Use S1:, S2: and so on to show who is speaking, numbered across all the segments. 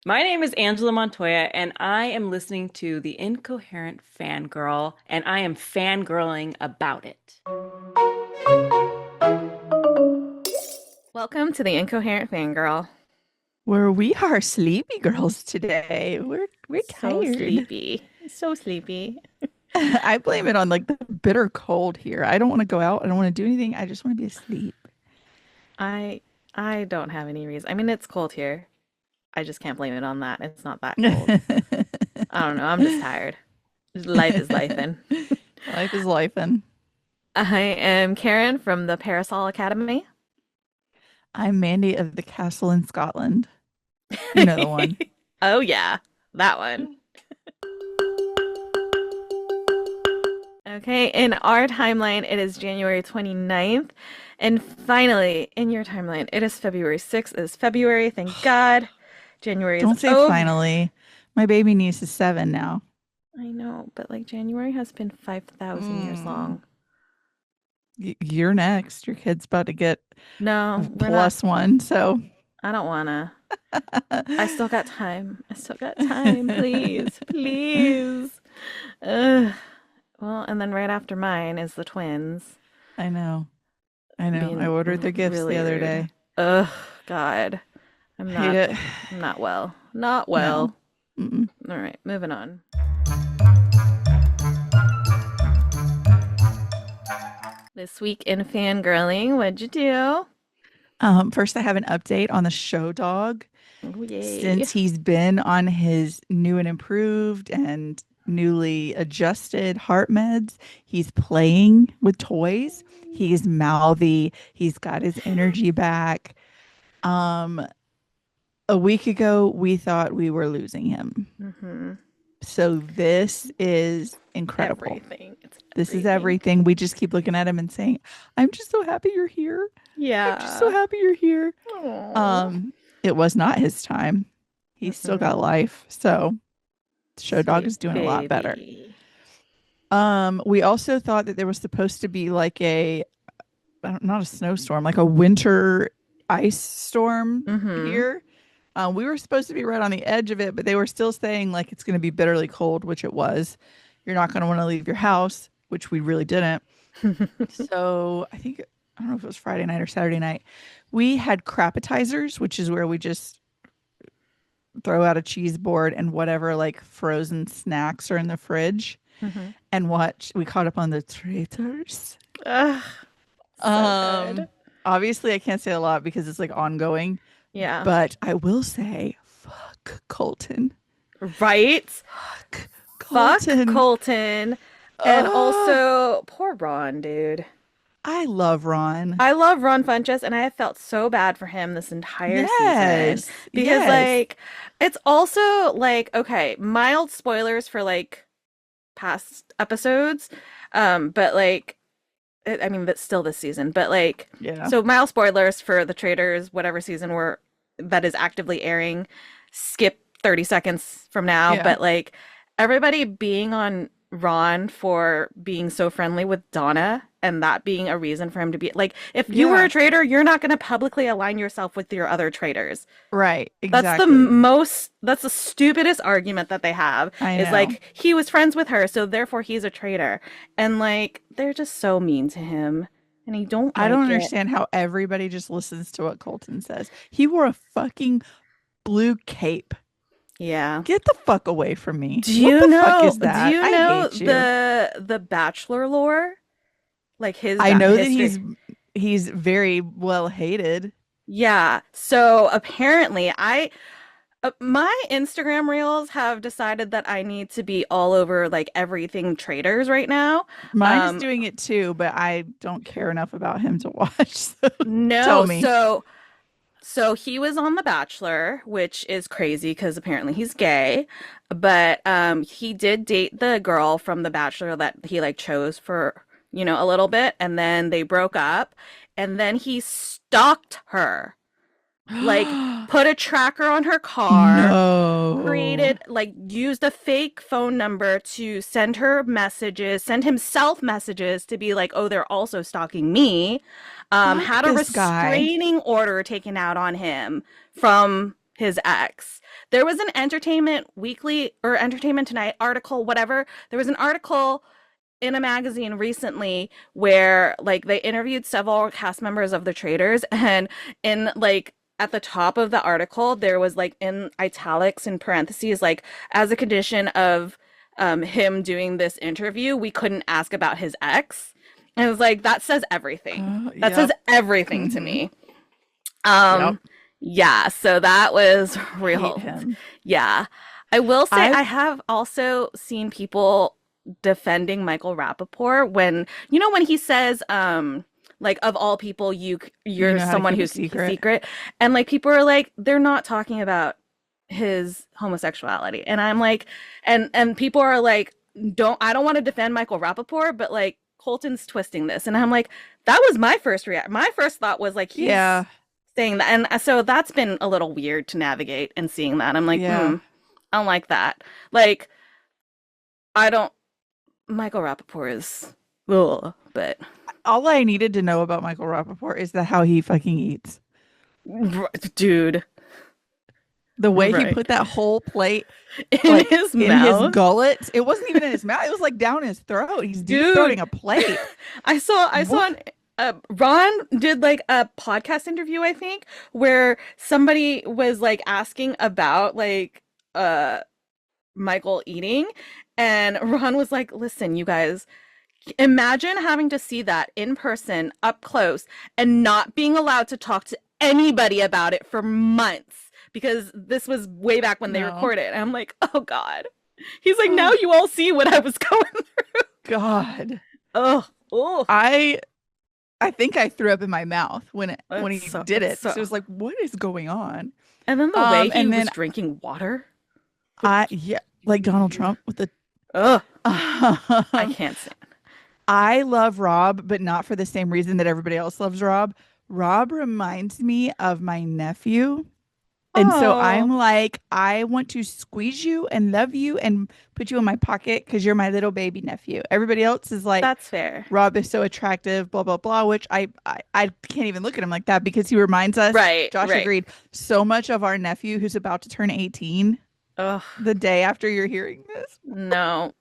S1: My name is Angela Montoya, and I am listening to The Incoherent Fangirl, and I am fangirling about it.
S2: Welcome to the Incoherent Fangirl.
S3: Where we are sleepy girls today. We're
S2: So
S3: tired.
S2: sleepy. So sleepy.
S3: I blame it on like the bitter cold here. I don't want to go out. I don't want to do anything. I just want to be asleep.
S2: I I don't have any reason. I mean, it's cold here. I just can't blame it on that. It's not that cold. I don't know. I'm just tired. Life is lifing.
S3: Life is life, and
S2: I am Karen from the Parasol Academy.
S3: I'm Mandy of the Castle in Scotland. You know the one.
S2: Oh yeah, that one. Okay, in our timeline, it is January 29th. And finally, in your timeline, it is February 6th. It is February, thank God. January is
S3: Don't say
S2: over.
S3: finally. My baby niece is 7 now.
S2: I know, but like January has been 5,000 years
S3: Mm.
S2: long.
S3: You're next. Your kid's about to get
S2: No, we're not.
S3: +1, so
S2: I don't wanna. I still got time. I still got time. Please, please. Ugh. Well, and then right after mine is the twins
S3: I know. I know. I
S2: being
S3: ordered their gifts the
S2: really
S3: other
S2: rude.
S3: day.
S2: Ugh, God. I'm
S3: Hate
S2: not
S3: it.
S2: I'm not well. Not
S3: No.
S2: well.
S3: Mm-mm.
S2: All right, moving on. This week in fangirling, what'd you do?
S3: First, I have an update on the show dog.
S2: Oh, yay.
S3: Since he's been on his new and improved and newly adjusted heart meds, he's playing with toys. He's mouthy. He's got his energy back. Um, a week ago, we thought we were losing him.
S2: Mm-hmm.
S3: So this is incredible.
S2: Everything. It's
S3: This is
S2: everything.
S3: everything. We just keep looking at him and saying, "I'm just so happy you're here. I'm just so
S2: Yeah.
S3: happy you're here."
S2: Oh.
S3: Um, it was not his time. He's still
S2: Mm-mm.
S3: got life. So Show Dog
S2: Sweet
S3: is doing a lot better.
S2: baby.
S3: We also thought that there was supposed to be like not a snowstorm, like a winter ice storm
S2: Mm-hmm.
S3: here. We were supposed to be right on the edge of it, but they were still saying like it's going to be bitterly cold, which it was. You're not going to want to leave your house, which we really didn't. So I don't know if it was Friday night or Saturday night. We had crapatizers, which is where we just throw out a cheese board and whatever like frozen snacks are in the fridge
S2: Mm-hmm.
S3: and watch. We caught up on the traitors.
S2: Ugh, so
S3: Um,
S2: good.
S3: Obviously I can't say a lot because it's like ongoing,
S2: Yeah.
S3: but I will say, fuck Colton.
S2: Right?
S3: Fuck
S2: Fuck
S3: Colton.
S2: Colton. And
S3: Oh,
S2: also, poor Ron, dude.
S3: I love Ron.
S2: I love Ron Funches, and I have felt so bad for him this entire season
S3: Yes,
S2: because,
S3: yes.
S2: like, it's also like, okay, mild spoilers for like past episodes, but like, I mean, that's still this season, but like,
S3: Yeah,
S2: so mild spoilers for the Traitors, whatever season we're that is actively airing. Skip 30 seconds from now,
S3: yeah.
S2: but like, everybody being on Ron for being so friendly with Donna and that being a reason for him to be like, if you were a
S3: Yeah,
S2: traitor, you're not going to publicly align yourself with your other traitors.
S3: right. Exactly.
S2: That's the stupidest argument that they have
S3: I
S2: is
S3: know.
S2: like, he was friends with her, so therefore he's a traitor. And like, they're just so mean to him. And I don't
S3: I don't
S2: like it.
S3: understand how everybody just listens to what Colton says. He wore a fucking blue cape.
S2: Yeah.
S3: Get the fuck away from me. What the fuck is
S2: Do
S3: that?
S2: you
S3: I
S2: know
S3: hate you.
S2: the Bachelor lore? Like his
S3: I know that
S2: history.
S3: he's very well hated.
S2: Yeah. So apparently my Instagram reels have decided that I need to be all over like everything traders right now.
S3: Mine is
S2: Um
S3: doing it too, but I don't care enough about him to watch. So tell
S2: no,
S3: me.
S2: so he was on The Bachelor, which is crazy because apparently he's gay, but he did date the girl from The Bachelor that he like chose for, a little bit, and then they broke up, and then he stalked her. Like put a tracker on her car,
S3: No.
S2: created like used a fake phone number to send her messages, send himself messages to be like, oh, they're also stalking me.
S3: Fuck
S2: Had a
S3: this guy.
S2: restraining order taken out on him from his ex. There was an Entertainment Weekly or Entertainment Tonight article, whatever. There was an article in a magazine recently where like they interviewed several cast members of The Traitors, and in like at the top of the article there was like in italics in parentheses like as a condition of him doing this interview we couldn't ask about his ex, and it was like that says everything. That says
S3: Yep.
S2: everything to
S3: Mhm.
S2: me.
S3: Yep.
S2: Yeah, so that was
S3: Hate
S2: real.
S3: him.
S2: Yeah. I will say
S3: I
S2: I have also seen people defending Michael Rappaport when when he says like of all people
S3: you
S2: you're
S3: know how to
S2: someone
S3: keep a
S2: who's
S3: secret.
S2: secret, and like people are like they're not talking about his homosexuality, and I'm like and people are like I don't want to defend Michael Rappaport, but like Colton's twisting this, and I'm like that was my first react. My first thought was like he's
S3: Yeah.
S2: saying that, and so that's been a little weird to navigate and seeing that. I'm like,
S3: Yeah.
S2: I don't like that. Like, I don't. Michael Rappaport is, ugh, but
S3: All I needed to know about Michael Rappaport is that how he fucking eats.
S2: dude,
S3: The way he
S2: right
S3: put that whole plate
S2: in
S3: like
S2: his
S3: in his
S2: mouth,
S3: gullet. It wasn't even in his mouth. It was like down his throat. He's deep
S2: dude.
S3: throating a plate.
S2: I saw
S3: What?
S2: Ron did like a podcast interview, I think, where somebody was like asking about like Michael eating, and Ron was like, "Listen, you guys, imagine having to see that in person, up close, and not being allowed to talk to anybody about it for months because this was way back when they
S3: No.
S2: recorded." And I'm like, "Oh God." He's like, "Now
S3: Oh,
S2: you all see what I was going through."
S3: God.
S2: Oh, oh,
S3: I think I threw up in my mouth when he did it.
S2: it's so.
S3: So it was like, what is going on?
S2: And then the way he
S3: And
S2: was
S3: then
S2: drinking water.
S3: yeah, like Donald Trump with the
S2: Ugh, I can't stand.
S3: I love Rob, but not for the same reason that everybody else loves Rob. Rob reminds me of my nephew. And so
S2: Oh,
S3: I'm like, I want to squeeze you and love you and put you in my pocket because you're my little baby nephew. Everybody else is like,
S2: that's fair.
S3: Rob is so attractive, blah, blah, blah, which I can't even look at him like that because he reminds us,
S2: Right,
S3: Josh
S2: right.
S3: agreed, so much of our nephew who's about to turn 18
S2: Ugh,
S3: the day after you're hearing this.
S2: no,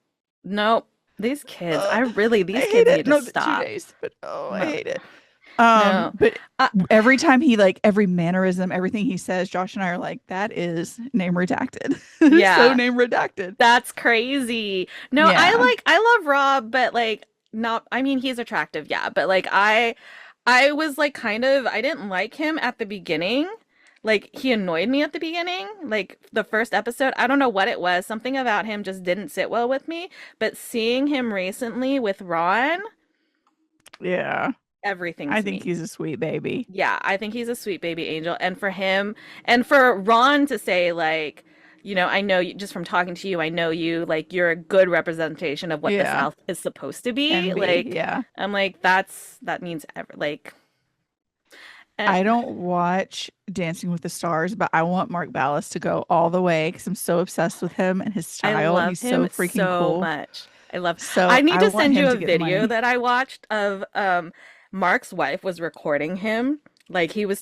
S2: nope. These kids,
S3: Ugh, I
S2: these
S3: hate
S2: kids
S3: it.
S2: need to
S3: No, the
S2: stop.
S3: 2 days, but oh, I
S2: No,
S3: hate it.
S2: no.
S3: But
S2: Uh,
S3: every time he like every mannerism, everything he says, Josh and I are like, that is name redacted. So
S2: yeah,
S3: name redacted.
S2: that's crazy. No,
S3: Yeah.
S2: I love Rob, but like not. I mean, he's attractive, yeah, but like I was like kind of I didn't like him at the beginning. Like he annoyed me at the beginning, like the first episode. I don't know what it was. Something about him just didn't sit well with me. But seeing him recently with Ron,
S3: Yeah.
S2: everything
S3: I
S2: to
S3: think
S2: me.
S3: he's a sweet baby.
S2: Yeah, I think he's a sweet baby angel. And for him, and for Ron to say, like, I know you just from talking to you, I know you, like, you're a good representation of what the
S3: Yeah.
S2: South is supposed to be.
S3: Envy.
S2: Like,
S3: Yeah.
S2: I'm like, that means ever, like, and
S3: I don't watch Dancing with the Stars, but I want Mark Ballas to go all the way because I'm so obsessed with him and his
S2: I
S3: style.
S2: love
S3: He's
S2: him
S3: so freaking
S2: so
S3: cool.
S2: much. I love,
S3: So
S2: I need
S3: I
S2: to
S3: want
S2: send you
S3: him
S2: a
S3: to get the
S2: video
S3: money.
S2: that I watched of, Mark's wife was recording him. Like, he was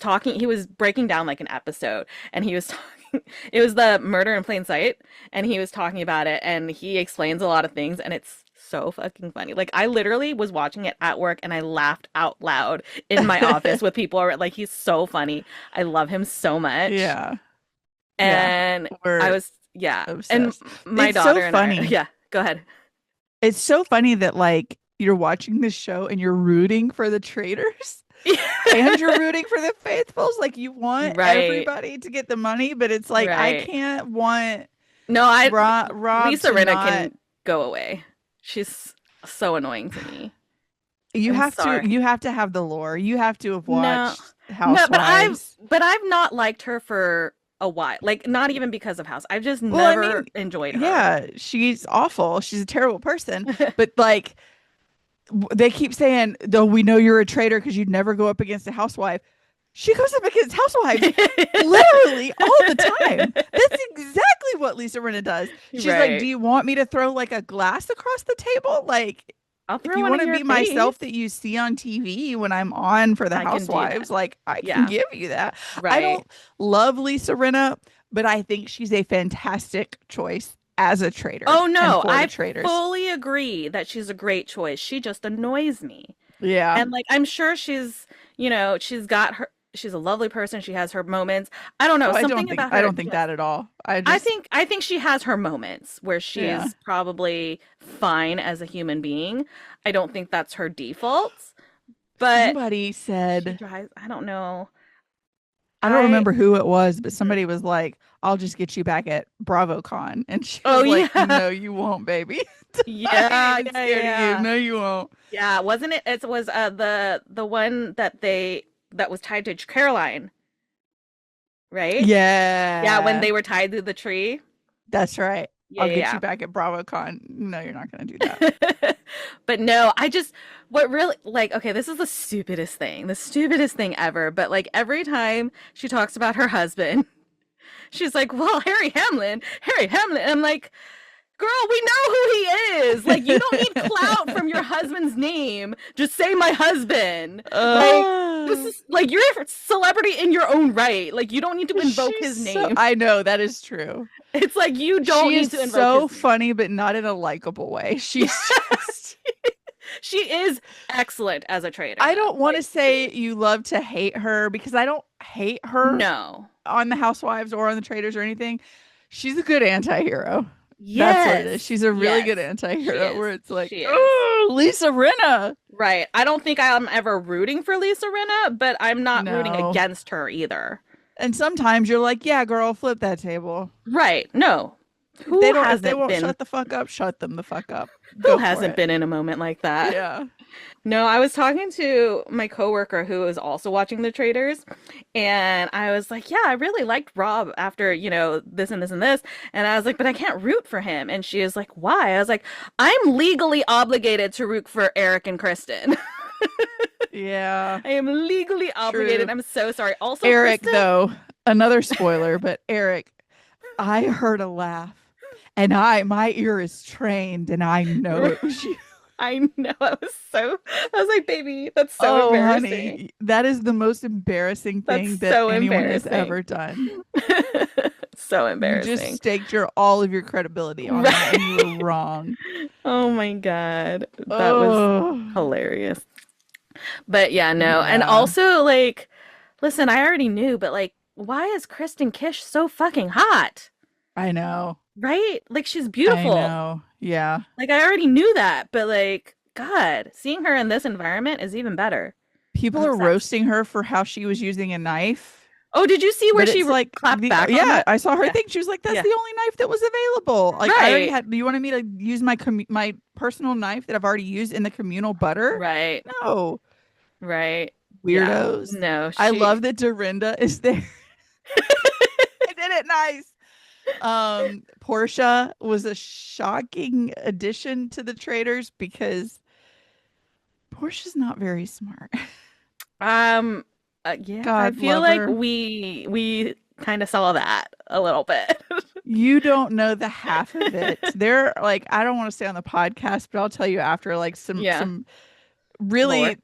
S2: breaking down like an episode, and he was talking, it was the Murder in Plain Sight, and he was talking about it, and he explains a lot of things, and it's so fucking funny. Like, I literally was watching it at work, and I laughed out loud in my office with people. Like, he's so funny. I love him so much.
S3: Yeah. Yeah.
S2: And I
S3: We're
S2: was, yeah. And
S3: obsessed.
S2: my
S3: It's so
S2: daughter and I,
S3: funny.
S2: yeah, go ahead.
S3: It's so funny that like you're watching this show and you're rooting for the traitors and you're rooting for the faithfuls. Like you want
S2: Right,
S3: everybody to get the money, but it's like I
S2: right.
S3: can't want
S2: No,
S3: Rob
S2: Lisa
S3: to
S2: Rinna
S3: not.
S2: can go away. She's so annoying to me.
S3: You
S2: I'm
S3: have
S2: sorry.
S3: to have the lore. You have to have
S2: No,
S3: watched
S2: no,
S3: Housewives.
S2: but I've not liked her for a while. Like not even because of House. I've just
S3: Well, I
S2: never
S3: mean,
S2: enjoyed her.
S3: yeah, she's awful. She's a terrible person. But like they keep saying, though we know you're a traitor because you'd never go up against a housewife. She goes up against housewives literally all the time. That's exactly what Lisa Rinna does. She's like,
S2: Right.
S3: do you want me to throw like a glass across the table? Like,
S2: I'll
S3: if
S2: throw
S3: you
S2: one
S3: want
S2: in
S3: to
S2: your
S3: be myself
S2: face.
S3: that you see on TV when I'm on for the
S2: I can do that.
S3: housewives, like I can
S2: Yeah,
S3: give you that. I
S2: right.
S3: don't love Lisa Rinna, but I think she's a fantastic choice as a traitor
S2: Oh
S3: and
S2: no,
S3: for the
S2: I
S3: traitors.
S2: fully agree that she's a great choice. She just annoys me.
S3: Yeah.
S2: And like I'm sure she's a lovely person. She has her moments. I don't know,
S3: Oh,
S2: something about
S3: I
S2: her
S3: don't think
S2: just
S3: that at all.
S2: I think she has her moments where
S3: Yeah.
S2: she's probably fine as a human being. I don't think that's her default, but
S3: Somebody
S2: she
S3: said,
S2: drives, I don't know.
S3: I don't
S2: I
S3: remember who it was, but somebody was like, I'll just get you back at BravoCon. And she
S2: Oh
S3: was like,
S2: yeah.
S3: no, you won't, baby. I ain't
S2: Yeah,
S3: even
S2: yeah,
S3: scared of you.
S2: yeah.
S3: No, you won't.
S2: Yeah, wasn't it? It was the one that was tied to Caroline, right? Yeah, when
S3: Yeah,
S2: they were tied to the tree.
S3: that's right.
S2: Yeah,
S3: I'll get you
S2: yeah,
S3: back at BravoCon. No, you're not going to do that.
S2: yeah. But no, I just what really like okay, this is the stupidest thing ever. But like every time she talks about her husband, she's like, "Well, Harry Hamlin." I'm like, girl, we know who he is. Like, you don't need clout from your husband's name. Just say my husband. Like, this
S3: Oh,
S2: is like you're a celebrity in your own right. Like, you don't need to invoke his name.
S3: I know that is true.
S2: It's like you don't
S3: She
S2: need
S3: is
S2: to invoke
S3: so
S2: his name.
S3: funny, but not in a likable way. She's just,
S2: She is excellent as a trader,
S3: I
S2: though.
S3: don't want to
S2: Like,
S3: say
S2: truly.
S3: you love to hate her because I don't hate her
S2: No.
S3: on the Housewives or on the Traders or anything. She's a good anti-hero. That's what it is.
S2: Yes.
S3: She's a really
S2: Yes.
S3: good
S2: She
S3: anti-hero
S2: is.
S3: where it's like,
S2: She is.
S3: oh, Lisa Rinna.
S2: Right. I don't think I'm ever rooting for Lisa Rinna, but I'm not rooting
S3: No.
S2: against her either.
S3: And sometimes you're like, yeah, girl, flip that table.
S2: Right. No.
S3: If they
S2: Who
S3: don't, if they
S2: hasn't
S3: won't
S2: been
S3: shut the fuck up, shut them the fuck up.
S2: Who
S3: Go for
S2: hasn't
S3: it.
S2: been in a moment like that?
S3: Yeah.
S2: No, I was talking to my coworker who was also watching The Traders, and I was like, "Yeah, I really liked Rob after, this and this and this." And I was like, "But I can't root for him." And she was like, "Why?" I was like, "I'm legally obligated to root for Eric and Kristen.
S3: Yeah.
S2: I am legally obligated.
S3: True.
S2: I'm so sorry." Also,
S3: Eric,
S2: Kristen,
S3: though, another spoiler, but Eric, I heard a laugh and my ear is trained and I know it was you.
S2: I know I was like, "Baby, that's so
S3: Oh,
S2: embarrassing.
S3: honey, that is the most embarrassing
S2: That's
S3: thing that
S2: so
S3: anyone has
S2: embarrassing."
S3: ever done.
S2: So
S3: You just
S2: embarrassing.
S3: staked all of your credibility on that and you
S2: Right.
S3: were wrong.
S2: Oh my God. That was
S3: Oh,
S2: hilarious. But yeah, no. And
S3: yeah,
S2: also, like, listen, I already knew, but like, why is Kristen Kish so fucking hot?
S3: I know.
S2: Right? Like, she's
S3: I
S2: beautiful.
S3: know. Yeah.
S2: Like, I already knew that, but like, God, seeing her in this environment is even better.
S3: People
S2: I'm
S3: are
S2: obsessed.
S3: roasting her for how she was using a knife.
S2: Oh, did you see where
S3: But
S2: she
S3: it's like
S2: clapped
S3: the
S2: back on
S3: yeah,
S2: that?
S3: I saw her
S2: Yeah.
S3: thing. She was like, "That's
S2: Yeah.
S3: the only knife that was available." Like I already
S2: Right.
S3: had. Do you wanted me to use my personal knife that I've already used in the communal butter?
S2: Right.
S3: No,
S2: Right. Yeah.
S3: weirdos.
S2: No,
S3: I
S2: she
S3: love that Dorinda is there. I did it nice. Portia was a shocking addition to the traders because Portia's not very smart.
S2: Um, yeah, I
S3: God
S2: feel
S3: love
S2: like
S3: her.
S2: we kind of saw that a little bit.
S3: You don't know the half of it. They're like, I don't want to say on the podcast, but I'll tell you after, like
S2: Yeah,
S3: some
S2: lore.
S3: really,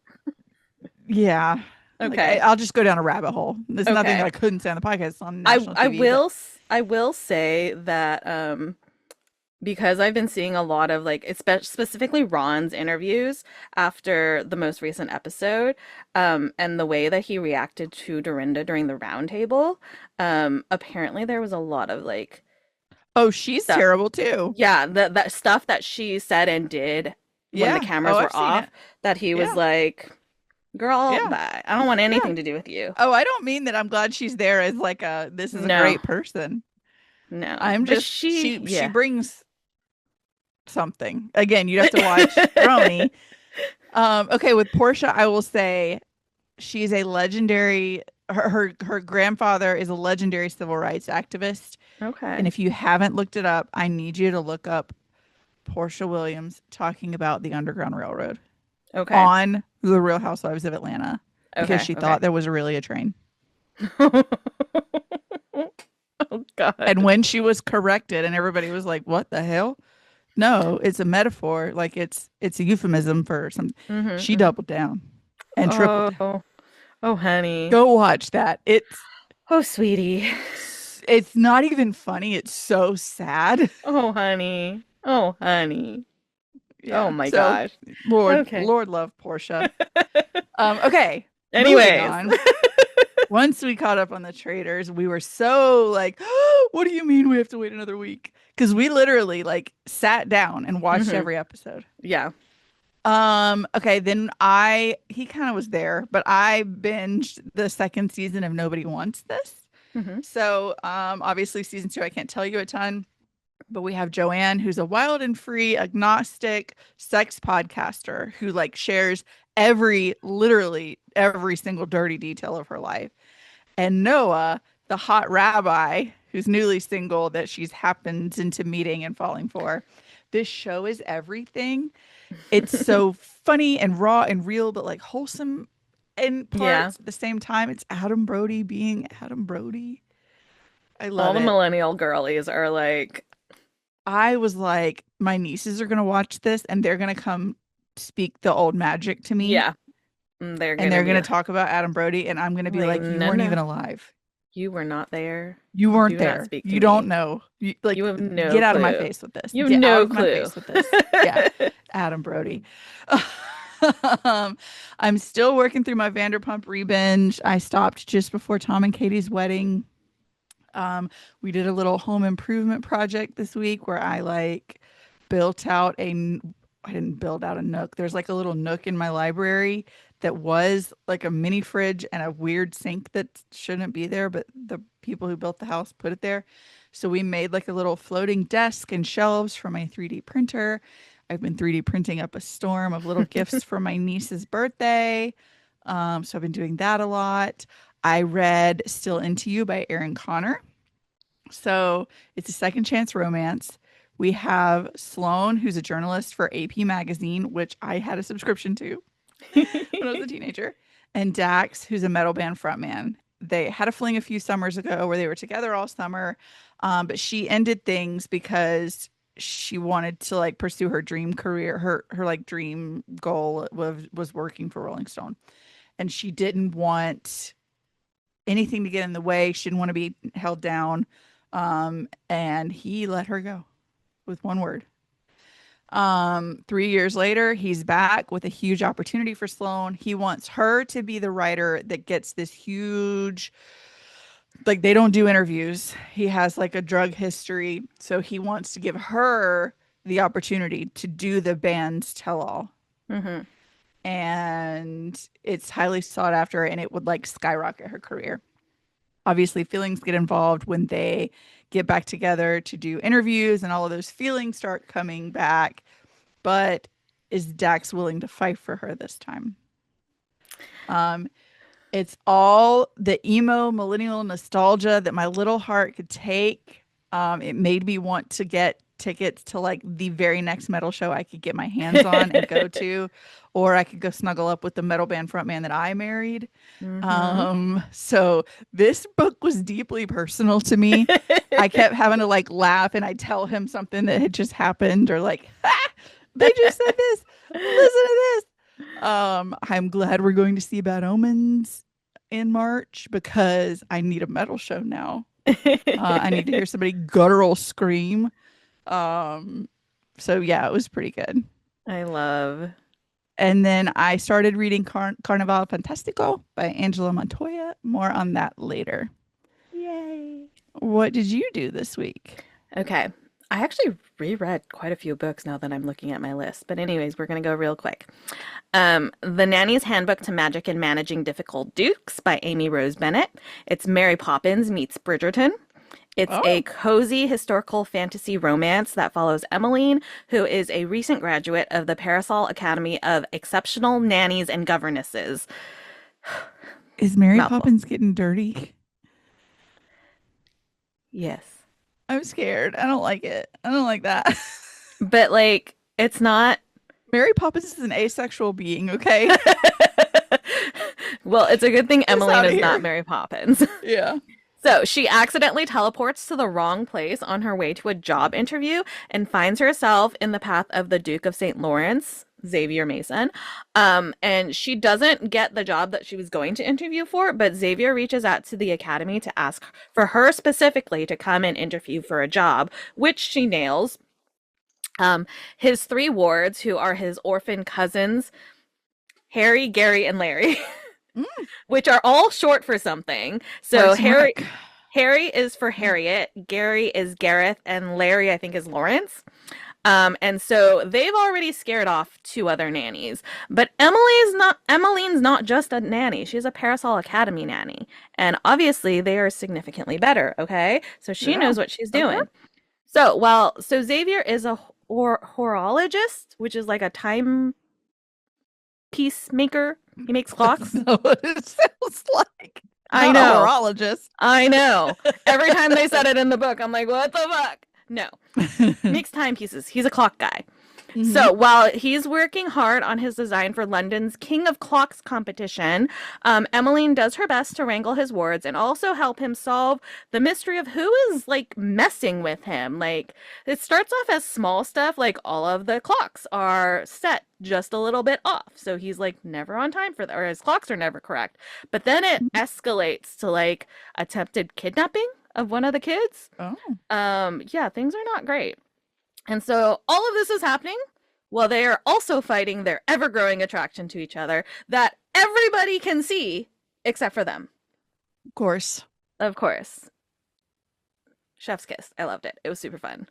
S3: yeah. Like
S2: Okay.
S3: I'll just go down a rabbit hole. There's nothing that
S2: Okay.
S3: I couldn't say on the podcast. It's on
S2: I
S3: national
S2: I
S3: TV, but
S2: will I will say that because I've been seeing a lot of like specifically Ron's interviews after the most recent episode, and the way that he reacted to Dorinda during the roundtable, apparently there was a lot of like
S3: oh, she's
S2: stuff.
S3: terrible too.
S2: Yeah, that stuff that she said and did when the
S3: Yeah.
S2: cameras
S3: Oh,
S2: were
S3: I've seen
S2: off,
S3: it.
S2: that he was
S3: Yeah.
S2: like, "Girl,
S3: Yeah.
S2: bye. I don't want
S3: Yeah.
S2: anything to do with you."
S3: Oh, I don't mean that I'm glad she's there as like this is a
S2: No,
S3: great person.
S2: no.
S3: I'm
S2: But
S3: just
S2: she,
S3: she
S2: yeah.
S3: brings something. Again, you'd have to watch Roni. Okay, with Portia, I will say she's a legendary her grandfather is a legendary civil rights activist. And
S2: Okay.
S3: if you haven't looked it up, I need you to look up Portia Williams talking about the Underground Railroad
S2: Okay.
S3: on The Real Housewives of Atlanta because
S2: Okay.
S3: she
S2: Okay.
S3: thought there was really a train.
S2: Oh God.
S3: And when she was corrected and everybody was like, "What the hell?" No, it's a metaphor. Like it's a euphemism for something. She
S2: Hmm.
S3: doubled down and tripled down.
S2: Oh, oh, honey.
S3: Go watch that. It's
S2: Oh, sweetie.
S3: It's not even funny. It's so sad.
S2: Oh, honey. Oh, honey. Oh
S3: Yeah.
S2: my
S3: So
S2: gosh.
S3: Lord,
S2: Okay.
S3: Lord love Portia. Okay. Moving
S2: Anyways.
S3: on. Once we caught up on the traders, we were so like, what do you mean we have to wait another week? Because we literally like sat down and watched
S2: Hmm.
S3: every episode.
S2: Yeah.
S3: Okay, then he kind of was there, but I binged the second season of Nobody Wants This.
S2: Hmm.
S3: So, obviously season 2, I can't tell you a ton, but we have Joanne, who's a wild and free agnostic sex podcaster who like shares literally every single dirty detail of her life. And Noah, the hot rabbi who's newly single that she's happens into meeting and falling for. This show is everything. It's so funny and raw and real, but like wholesome in
S2: Yeah.
S3: parts at the same time. It's Adam Brody being Adam Brody. I
S2: All
S3: love
S2: the
S3: it.
S2: millennial girlies are like,
S3: I was like, my nieces are gonna watch this and they're gonna come speak the old magic to me.
S2: yeah, they're
S3: And
S2: gonna
S3: they're
S2: be
S3: gonna talk about Adam Brody, and I'm gonna be
S2: like,
S3: like, you
S2: no,
S3: weren't
S2: no,
S3: even alive.
S2: you were not there.
S3: You weren't
S2: Do not
S3: there.
S2: speak to
S3: You don't
S2: me.
S3: know. Like,
S2: You have no
S3: get out of my
S2: clue.
S3: face with this.
S2: You have
S3: Get out
S2: no
S3: of my
S2: clue.
S3: face with this. Yeah, Adam Brody. I'm still working through my Vanderpump Revenge. I stopped just before Tom and Katie's wedding. We did a little home improvement project this week where I like built out I didn't build out a nook. There's like a little nook in my library that was like a mini fridge and a weird sink that shouldn't be there, but the people who built the house put it there. So we made like a little floating desk and shelves for my 3D printer. I've been 3D printing up a storm of little gifts for my niece's birthday. So I've been doing that a lot. I read Still Into You by Erin Connor. So it's a second chance romance. We have Sloane, who's a journalist for AP Magazine, which I had a subscription to when I was a teenager, and Dax, who's a metal band frontman. They had a fling a few summers ago where they were together all summer, but she ended things because she wanted to like pursue her dream career. Her like dream goal was working for Rolling Stone, and she didn't want anything to get in the way. She didn't want to be held down, and he let her go with one word. 3 years later, he's back with a huge opportunity for Sloane. He wants her to be the writer that gets this huge, like they don't do interviews. He has like a drug history. So he wants to give her the opportunity to do the band's tell all.
S2: Hmm.
S3: And it's highly sought after and it would like skyrocket her career. Obviously, feelings get involved when they get back together to do interviews and all of those feelings start coming back. But is Dax willing to fight for her this time? It's all the emo millennial nostalgia that my little heart could take. It made me want to get tickets to like the very next metal show I could get my hands on and go to, or I could go snuggle up with the metal band frontman that I married. So this book was deeply personal to me. I kept having to like laugh and I tell him something that had just happened or like, ah, they just said this. Listen to this. I'm glad we're going to see Bad Omens in March because I need a metal show now. I need to hear somebody guttural scream. So yeah, it was pretty good.
S2: I love.
S3: And then I started reading Carnaval Fantastico by Angela Montoya. More on that later.
S2: Yay.
S3: What did you do this week?
S2: Okay. I actually reread quite a few books now that I'm looking at my list. But anyways, we're going to go real quick. The Nanny's Handbook to Magic and Managing Difficult Dukes by Amy Rose Bennett. It's Mary Poppins meets Bridgerton. It's a cozy historical fantasy romance that follows Emmeline, who is a recent graduate of the Parasol Academy of Exceptional Nannies and Governesses.
S3: Is Mary
S2: Mouthful.
S3: Poppins getting dirty?
S2: Yes.
S3: I'm scared. I don't like it. I don't like that.
S2: But like, it's not.
S3: Mary Poppins is an asexual being, okay?
S2: Well, it's a good thing Emmeline
S3: outta
S2: is not
S3: here.
S2: Mary Poppins.
S3: Yeah.
S2: So she accidentally teleports to the wrong place on her way to a job interview and finds herself in the path of the Duke of St. Lawrence, Xavier Mason. And she doesn't get the job that she was going to interview for, but Xavier reaches out to the academy to ask for her specifically to come and interview for a job, which she nails. His three wards, who are his orphan cousins, Harry, Gary, and Larry,
S3: Mm,
S2: which are all short for something. So
S3: Parks and Rec.
S2: Harry is for Harriet, Gary is Gareth, and Larry, I think, is Lawrence. And so they've already scared off two other nannies. But Emmeline's not just a nanny. She's a Parasol Academy nanny. And obviously they are significantly better, okay? So she
S3: Yeah.
S2: knows what she's
S3: Okay.
S2: doing. So Xavier is a horologist, which is like a time peacemaker. He makes clocks.
S3: That's not what it sounds like.
S2: I
S3: Not a
S2: know.
S3: horologist.
S2: I know. Every time they said it in the book, I'm like, what the fuck? No. Makes timepieces. He's a clock guy.
S3: Mhm.
S2: So while he's working hard on his design for London's King of Clocks competition, Emmeline does her best to wrangle his wards and also help him solve the mystery of who is like messing with him. Like it starts off as small stuff, like all of the clocks are set just a little bit off. So he's like never on time for that, or his clocks are never correct. But then it escalates to like attempted kidnapping of one of the kids.
S3: Oh.
S2: Yeah, things are not great. And so all of this is happening while they are also fighting their ever-growing attraction to each other that everybody can see except for them.
S3: Of course.
S2: Of course. Chef's kiss. I loved it. It was super fun.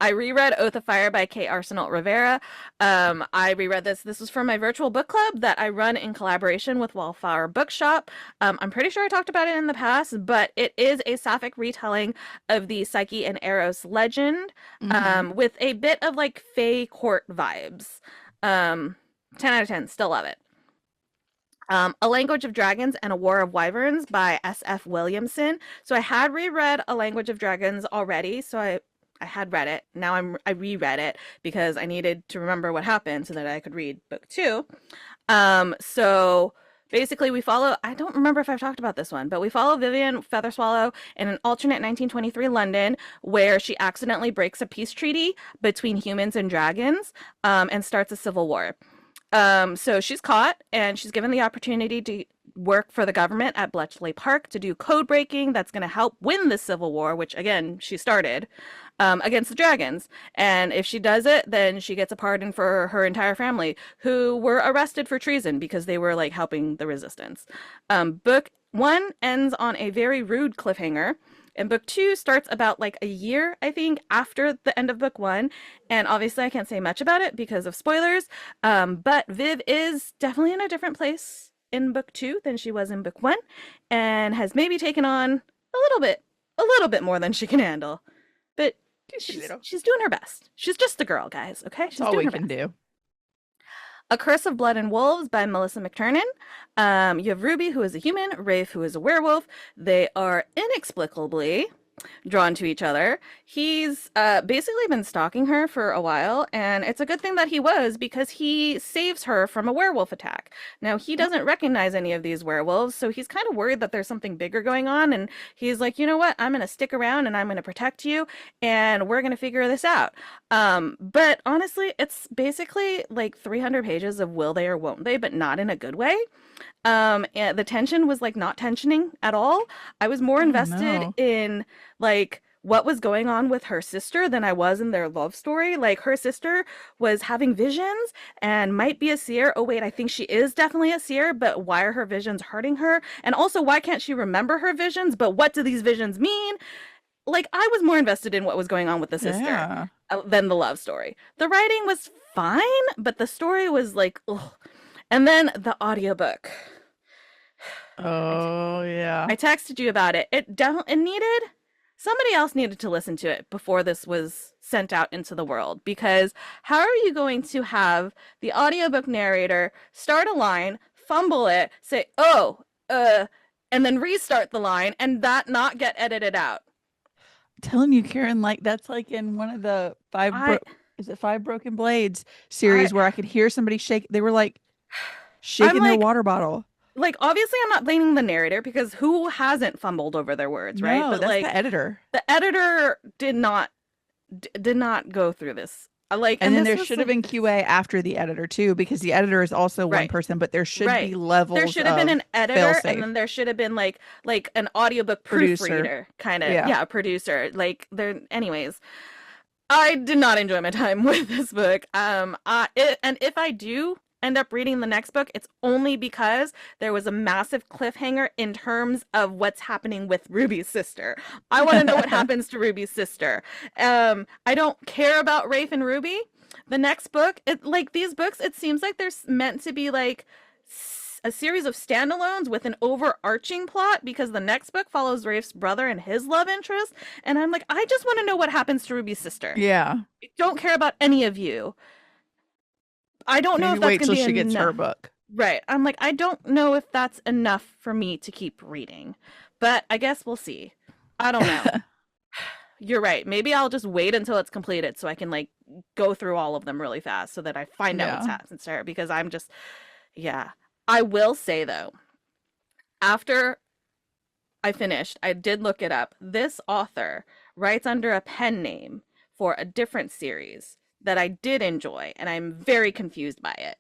S2: I reread Oath of Fire by Kate Arsenault Rivera. I reread this. This was for my virtual book club that I run in collaboration with Wallflower Bookshop. I'm pretty sure I talked about it in the past, but it is a sapphic retelling of the Psyche and Eros legend,
S3: Mhm.
S2: with a bit of like Fae court vibes. 10 out of 10. Still love it. A Language of Dragons and a War of Wyverns by S.F. Williamson. So I had reread A Language of Dragons already, so I had read it. Now I reread it because I needed to remember what happened so that I could read book 2. So basically we follow, I don't remember if I've talked about this one, but we follow Vivian Featherswallow in an alternate 1923 London where she accidentally breaks a peace treaty between humans and dragons, and starts a civil war. So she's caught and she's given the opportunity to work for the government at Bletchley Park to do code breaking that's going to help win the Civil War, which again, she started, against the dragons. And if she does it, then she gets a pardon for her entire family who were arrested for treason because they were like helping the resistance. Book 1 ends on a very rude cliffhanger. And book 2 starts about like a year, I think, after the end of book 1. And obviously I can't say much about it because of spoilers. But Viv is definitely in a different place in book 2 than she was in book 1 and has maybe taken on a little bit more than she can handle. But she's doing her best. She's just a girl, guys, okay? She's
S3: That's all
S2: doing
S3: we
S2: her
S3: can
S2: best.
S3: do.
S2: A Curse of Blood and Wolves by Melissa McTurnan. You have Ruby, who is a human, Rafe, who is a werewolf. They are inexplicably drawn to each other. He's basically been stalking her for a while, and it's a good thing that he was because he saves her from a werewolf attack. Now, he doesn't recognize any of these werewolves, so he's kind of worried that there's something bigger going on, and he's like, you know what, I'm going to stick around and I'm going to protect you, and we're going to figure this out. But honestly, it's basically like 300 pages of will they or won't they, but not in a good way. And the tension was like not tensioning at all. I was more
S3: Oh,
S2: invested
S3: no.
S2: in like what was going on with her sister than I was in their love story. Like her sister was having visions and might be a seer. Oh wait, I think she is definitely a seer, but why are her visions hurting her? And also, why can't she remember her visions? But what do these visions mean? Like I was more invested in what was going on with the sister
S3: Yeah.
S2: than the love story. The writing was fine, but the story was like, ugh. And then the audiobook.
S3: Oh, yeah.
S2: I texted you about it. It needed somebody else needed to listen to it before this was sent out into the world, because how are you going to have the audiobook narrator start a line, fumble it, say, "Oh, and then restart the line and that not get edited out?"
S3: Telling you, Karen, like that's like in one of the
S2: I
S3: is it Five Broken Blades series where I could hear somebody shake. They were like shaking their
S2: like,
S3: water bottle.
S2: like obviously I'm not blaming the narrator because who hasn't fumbled over their words, right?
S3: No,
S2: But
S3: that's
S2: like
S3: the editor.
S2: the editor did not go through this
S3: And then
S2: this
S3: there
S2: was
S3: should have
S2: like,
S3: been QA after the editor too, because the editor is also one
S2: right.
S3: person, but there should
S2: Right.
S3: be
S2: There
S3: levels
S2: should have been
S3: of
S2: an editor, and
S3: fail-safe.
S2: then there should have been like an audiobook
S3: Producer.
S2: proofreader kind of,
S3: Yeah.
S2: yeah, a producer. Like there anyways. I did not enjoy my time with this book. And if I do end up reading the next book, it's only because there was a massive cliffhanger in terms of what's happening with Ruby's sister. I want to know what happens to Ruby's sister. I don't care about Rafe and Ruby. The next book, these books, it seems like they're meant to be like a series of standalones with an overarching plot, because the next book follows Rafe's brother and his love interest. And I'm like, I just want to know what happens to Ruby's sister.
S3: Yeah.
S2: I don't care about any of you. I don't know
S3: Maybe
S2: if that's
S3: wait
S2: going
S3: till
S2: to be
S3: she gets her
S2: enough.
S3: book.
S2: Right. I'm like, I don't know if that's enough for me to keep reading, but I guess we'll see. I don't know. You're right. Maybe I'll just wait until it's completed so I can like go through all of them really fast so that I find out what's
S3: Yeah.
S2: happening to her, because I'm just, yeah. I will say though, after I finished, I did look it up. This author writes under a pen name for a different series that I did enjoy, and I'm very confused by it.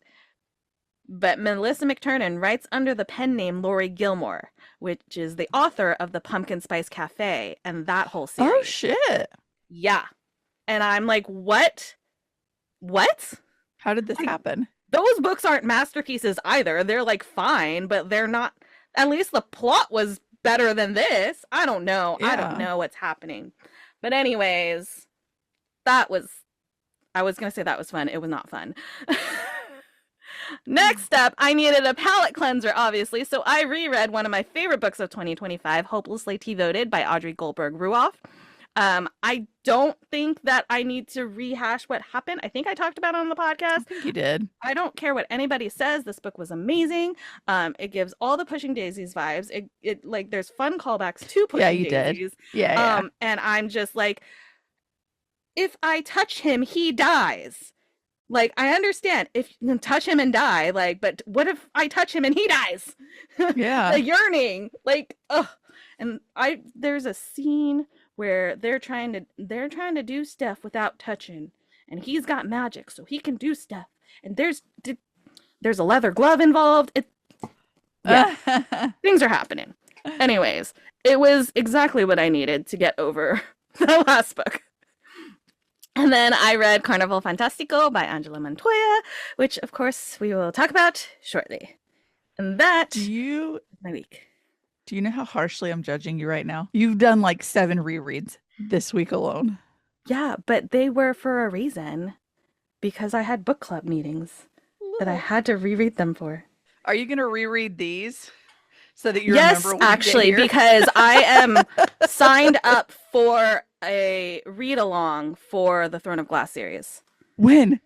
S2: But Melissa McTernan writes under the pen name Lori Gilmore, which is the author of the Pumpkin Spice Cafe and that whole series.
S3: Oh shit.
S2: Yeah. And I'm like, what? What?
S3: How did this happen?
S2: Those books aren't masterpieces either. They're like fine, but they're not. At least the plot was better than this. I don't know. I don't
S3: Yeah.
S2: know what's happening. But anyways, I was going to say that was fun. It was not fun. Next up, I needed a palate cleanser, obviously, so I reread one of my favorite books of 2025, Hopelessly T-Voted by Audrey Goldberg Ruoff. I don't think that I need to rehash what happened. I think I talked about it on the
S3: I
S2: podcast.
S3: think you did.
S2: I don't care what anybody says. This book was amazing. It gives all the Pushing Daisies vibes. It like there's fun callbacks to Pushing
S3: Yeah, you did.
S2: Daisies.
S3: Yeah.
S2: And I'm just like, if I touch him, he dies. Like, I understand if you can touch him and die, like, but what if I touch him and he dies?
S3: Yeah.
S2: The yearning, like, ugh. And there's a scene where they're trying to do stuff without touching, and he's got magic, so he can do stuff. And there's a leather glove involved. Things are happening. Anyways, it was exactly what I needed to get over the last book. And then I read Carnival Fantastico by Angela Montoya, which of course we will talk about shortly. And that
S3: Do you
S2: is my week.
S3: do you know how harshly I'm judging you right now? You've done like 7 rereads this week alone.
S2: Yeah, but they were for a reason, because I had book club meetings that I had to reread them for.
S3: Are you gonna reread these so that you
S2: Yes,
S3: remember when you get
S2: actually,
S3: here?
S2: because I am signed up for a read along for the Throne of Glass series.
S3: When?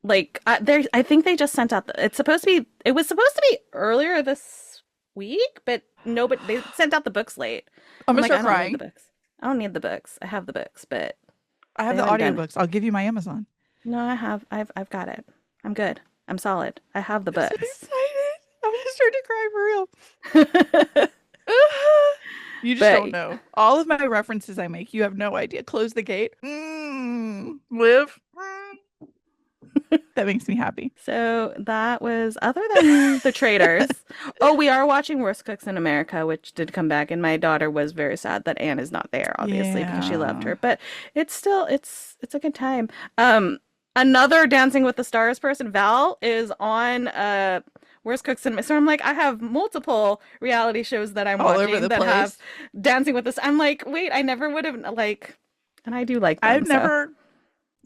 S2: Like, I think they just sent out it was supposed to be earlier this week, but no, but they sent out the books late.
S3: I'm gonna
S2: like,
S3: start
S2: I don't
S3: crying.
S2: need the books. I don't need the books. I have the books, but
S3: I have
S2: They
S3: the
S2: haven't done
S3: audiobooks. I'll give you my Amazon.
S2: no, I've got it. I'm good. I'm solid. I have the
S3: I'm so
S2: books.
S3: excited. I'm gonna start to cry for real. You just
S2: But-
S3: don't know. All of my references I make, you have no idea. Close the gate. Live. That makes me happy.
S2: So that was, other than The Traitors. Oh, we are watching Worst Cooks in America, which did come back, and my daughter was very sad that Anne is not there, obviously, because she loved
S3: Yeah.
S2: her. But it's still it's a good time. Another Dancing with the Stars person, Val, is on Worst Cooks in America. So I'm like, I have multiple reality shows that I'm
S3: All over
S2: watching
S3: the
S2: that have
S3: place.
S2: Dancing with this. I'm like, wait, I never would have like, and I do like them.
S3: I've
S2: so.
S3: never.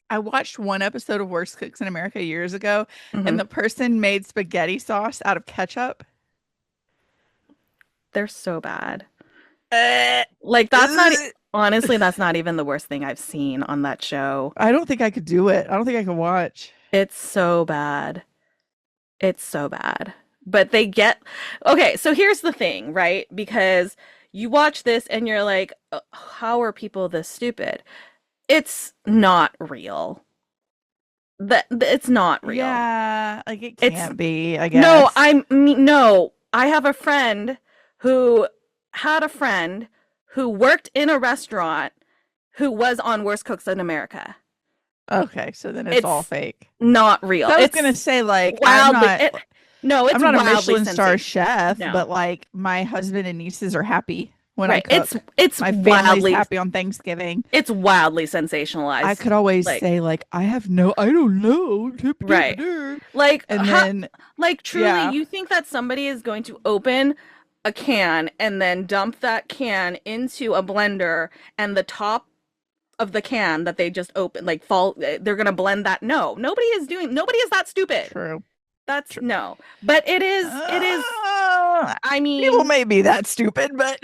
S3: I watched one episode of Worst Cooks in America years ago,
S2: Mhm.
S3: and the person made spaghetti sauce out of ketchup.
S2: They're so bad. Like, that's not honestly, that's not even the worst thing I've seen on that show.
S3: I don't think I could do it. I don't think I could watch.
S2: It's so bad. It's so bad. But they get okay, so here's the thing, right? Because you watch this and you're like, how are people this stupid? It's not real. It's not real.
S3: Yeah, like it
S2: It's-
S3: can't be. I guess.
S2: No. I have a friend who had a friend who worked in a restaurant who was on Worst Cooks in America.
S3: Okay, so then it's all
S2: It's
S3: fake.
S2: not real.
S3: So I was gonna
S2: It's
S3: say like
S2: wildly no,
S3: I'm
S2: it's
S3: not a
S2: wildly
S3: Michelin star
S2: sensational.
S3: chef,
S2: No.
S3: but like my husband and nieces are happy when I
S2: Right.
S3: cook.
S2: It's
S3: My family's
S2: wildly
S3: happy on Thanksgiving.
S2: it's wildly
S3: I
S2: sensationalized.
S3: could always
S2: Like,
S3: say like I don't know.
S2: right. Like,
S3: And then
S2: truly,
S3: yeah,
S2: you think that somebody is going to open a can and then dump that can into a blender and the top of the can that they just open, like, they're going to blend that? No, nobody is that stupid.
S3: true.
S2: That's
S3: True.
S2: no. But it is,
S3: Uh,
S2: I
S3: People
S2: mean,
S3: may be that stupid, but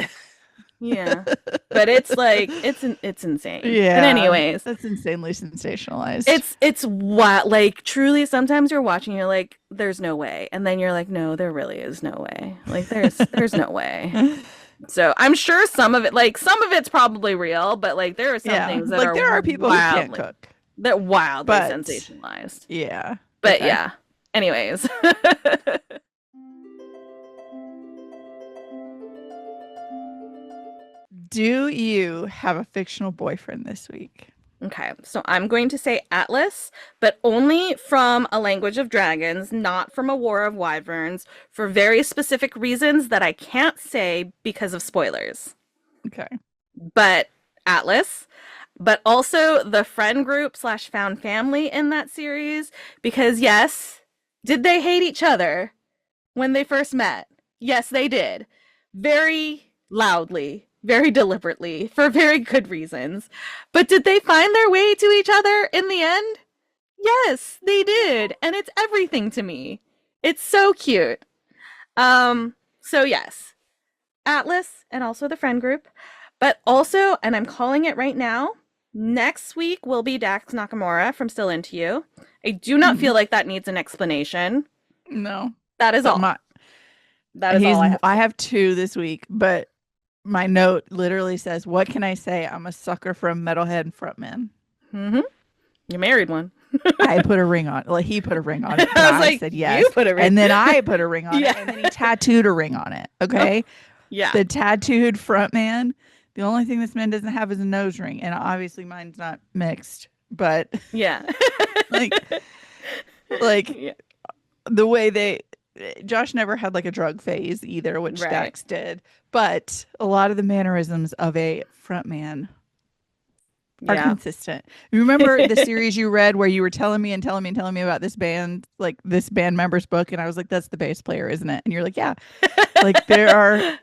S2: yeah. But it's like, it's insane. But
S3: yeah,
S2: anyways,
S3: that's insanely sensationalized.
S2: it's what, like, truly sometimes you're watching, you're like, there's no way, and then you're like, no, there really is no way, like, there's no way. So I'm sure some of it's probably real, but like there are some
S3: Yeah,
S2: things that
S3: like
S2: are
S3: there are people who can't cook,
S2: wildly
S3: but
S2: sensationalized.
S3: yeah.
S2: But
S3: Okay.
S2: yeah, anyways.
S3: Do you have a fictional boyfriend this week?
S2: Okay, so I'm going to say Atlas, but only from A Language of Dragons, not from A War of Wyverns, for very specific reasons that I can't say because of spoilers.
S3: Okay.
S2: But Atlas, but also the friend group slash found family in that series, because yes, did they hate each other when they first met? Yes, they did. Very loudly, very deliberately, for very good reasons. But did they find their way to each other in the end? Yes, they did. And it's everything to me. It's so cute. So yes, Atlas and also the friend group. But also, and I'm calling it right now, next week will be Dax Nakamura from Still Into You. I do not
S3: Mhm.
S2: feel like that needs an explanation.
S3: No,
S2: That is
S3: but
S2: all.
S3: my
S2: That is all I have to
S3: I
S2: say.
S3: have two this week, but my note literally says, "What can I say? I'm a sucker for a metalhead frontman."
S2: Mm-hmm. You married one.
S3: I put a ring on. Well, he put a ring on it, and
S2: I was
S3: I
S2: like,
S3: said
S2: you
S3: yes.
S2: put a ring.
S3: And then I put a ring on it,
S2: Yeah.
S3: and then he tattooed a ring on it. Okay,
S2: Yeah.
S3: the tattooed front man. The only thing this man doesn't have is a nose ring, and obviously mine's not mixed. But
S2: Yeah.
S3: like, like
S2: Yeah.
S3: the way Josh never had like a drug phase either, which
S2: Right.
S3: Dax did. But a lot of the mannerisms of a front man are
S2: Yeah.
S3: consistent. You remember the series you read where you were telling me and telling me and telling me about this band, like this band member's book, and I was like, "That's the bass player, isn't it?" And you're like, "Yeah." Like there are
S2: Yeah.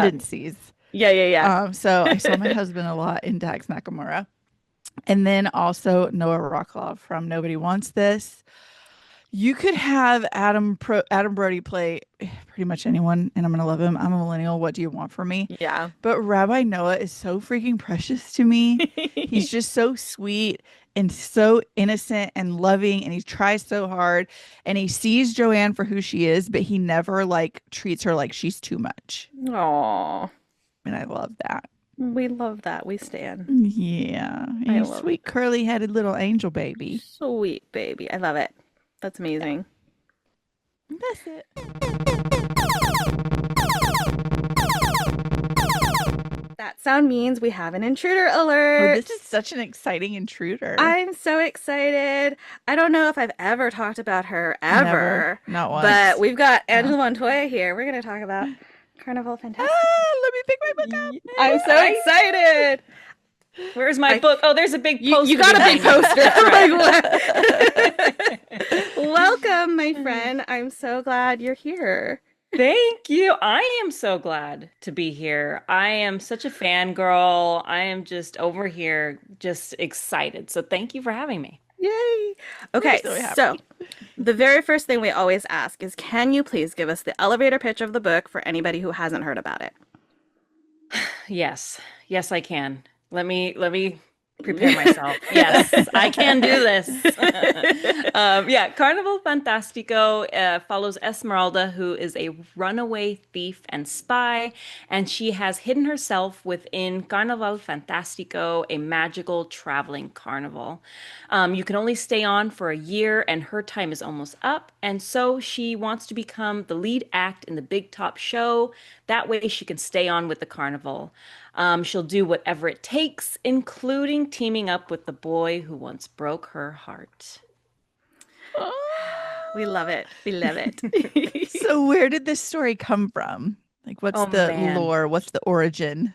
S3: tendencies.
S2: Yeah.
S3: So I saw my husband a lot in Dax Nakamura, and then also Noah Rocklov from Nobody Wants This. You could have Adam Brody play pretty much anyone, and I'm gonna love him. I'm a millennial. What do you want from me?
S2: Yeah.
S3: But Rabbi Noah is so freaking precious to me. He's just so sweet and so innocent and loving, and he tries so hard, and he sees Joanne for who she is, but he never like treats her like she's too much.
S2: Aw.
S3: And I love that.
S2: We love that. We stand.
S3: Yeah,
S2: I
S3: you
S2: love
S3: sweet curly-headed little angel baby.
S2: Sweet baby. I love it. That's amazing.
S3: That's it.
S2: That sound means we have an intruder
S3: Oh,
S2: alert.
S3: this is such an exciting intruder.
S2: I'm so excited. I don't know if I've ever talked about her ever,
S3: Never. Not once.
S2: but we've got
S3: No.
S2: Angela Montoya here. We're going to talk about Carnival Fantastica.
S3: Let me pick my book up.
S2: I'm so excited.
S1: Where's my book? Oh, there's a big poster.
S2: You got a big
S1: behind me.
S2: poster.
S1: That's right.
S2: Welcome, my friend. I'm so glad you're here.
S1: Thank you. I am so glad to be here. I am such a fangirl. I am just over here, just excited. So thank you for having me.
S2: Yay. Okay,
S3: so happy.
S2: so the very first thing we always ask is, can you please give us the elevator pitch of the book for anybody who hasn't heard about it?
S1: Yes. Yes, I can. Let me prepare myself. Yes, I can do this. Yeah, Carnival Fantastico follows Esmeralda, who is a runaway thief and spy, and she has hidden herself within Carnaval Fantastico, a magical traveling carnival. You can only stay on for a year, and her time is almost up, and so she wants to become the lead act in the Big Top show. That way, she can stay on with the carnival. She'll do whatever it takes, including teaming up with the boy who once broke her heart.
S2: We love it. We love it.
S3: So where did this story come from? Like, what's
S1: Oh
S3: the
S1: man.
S3: lore? What's the origin?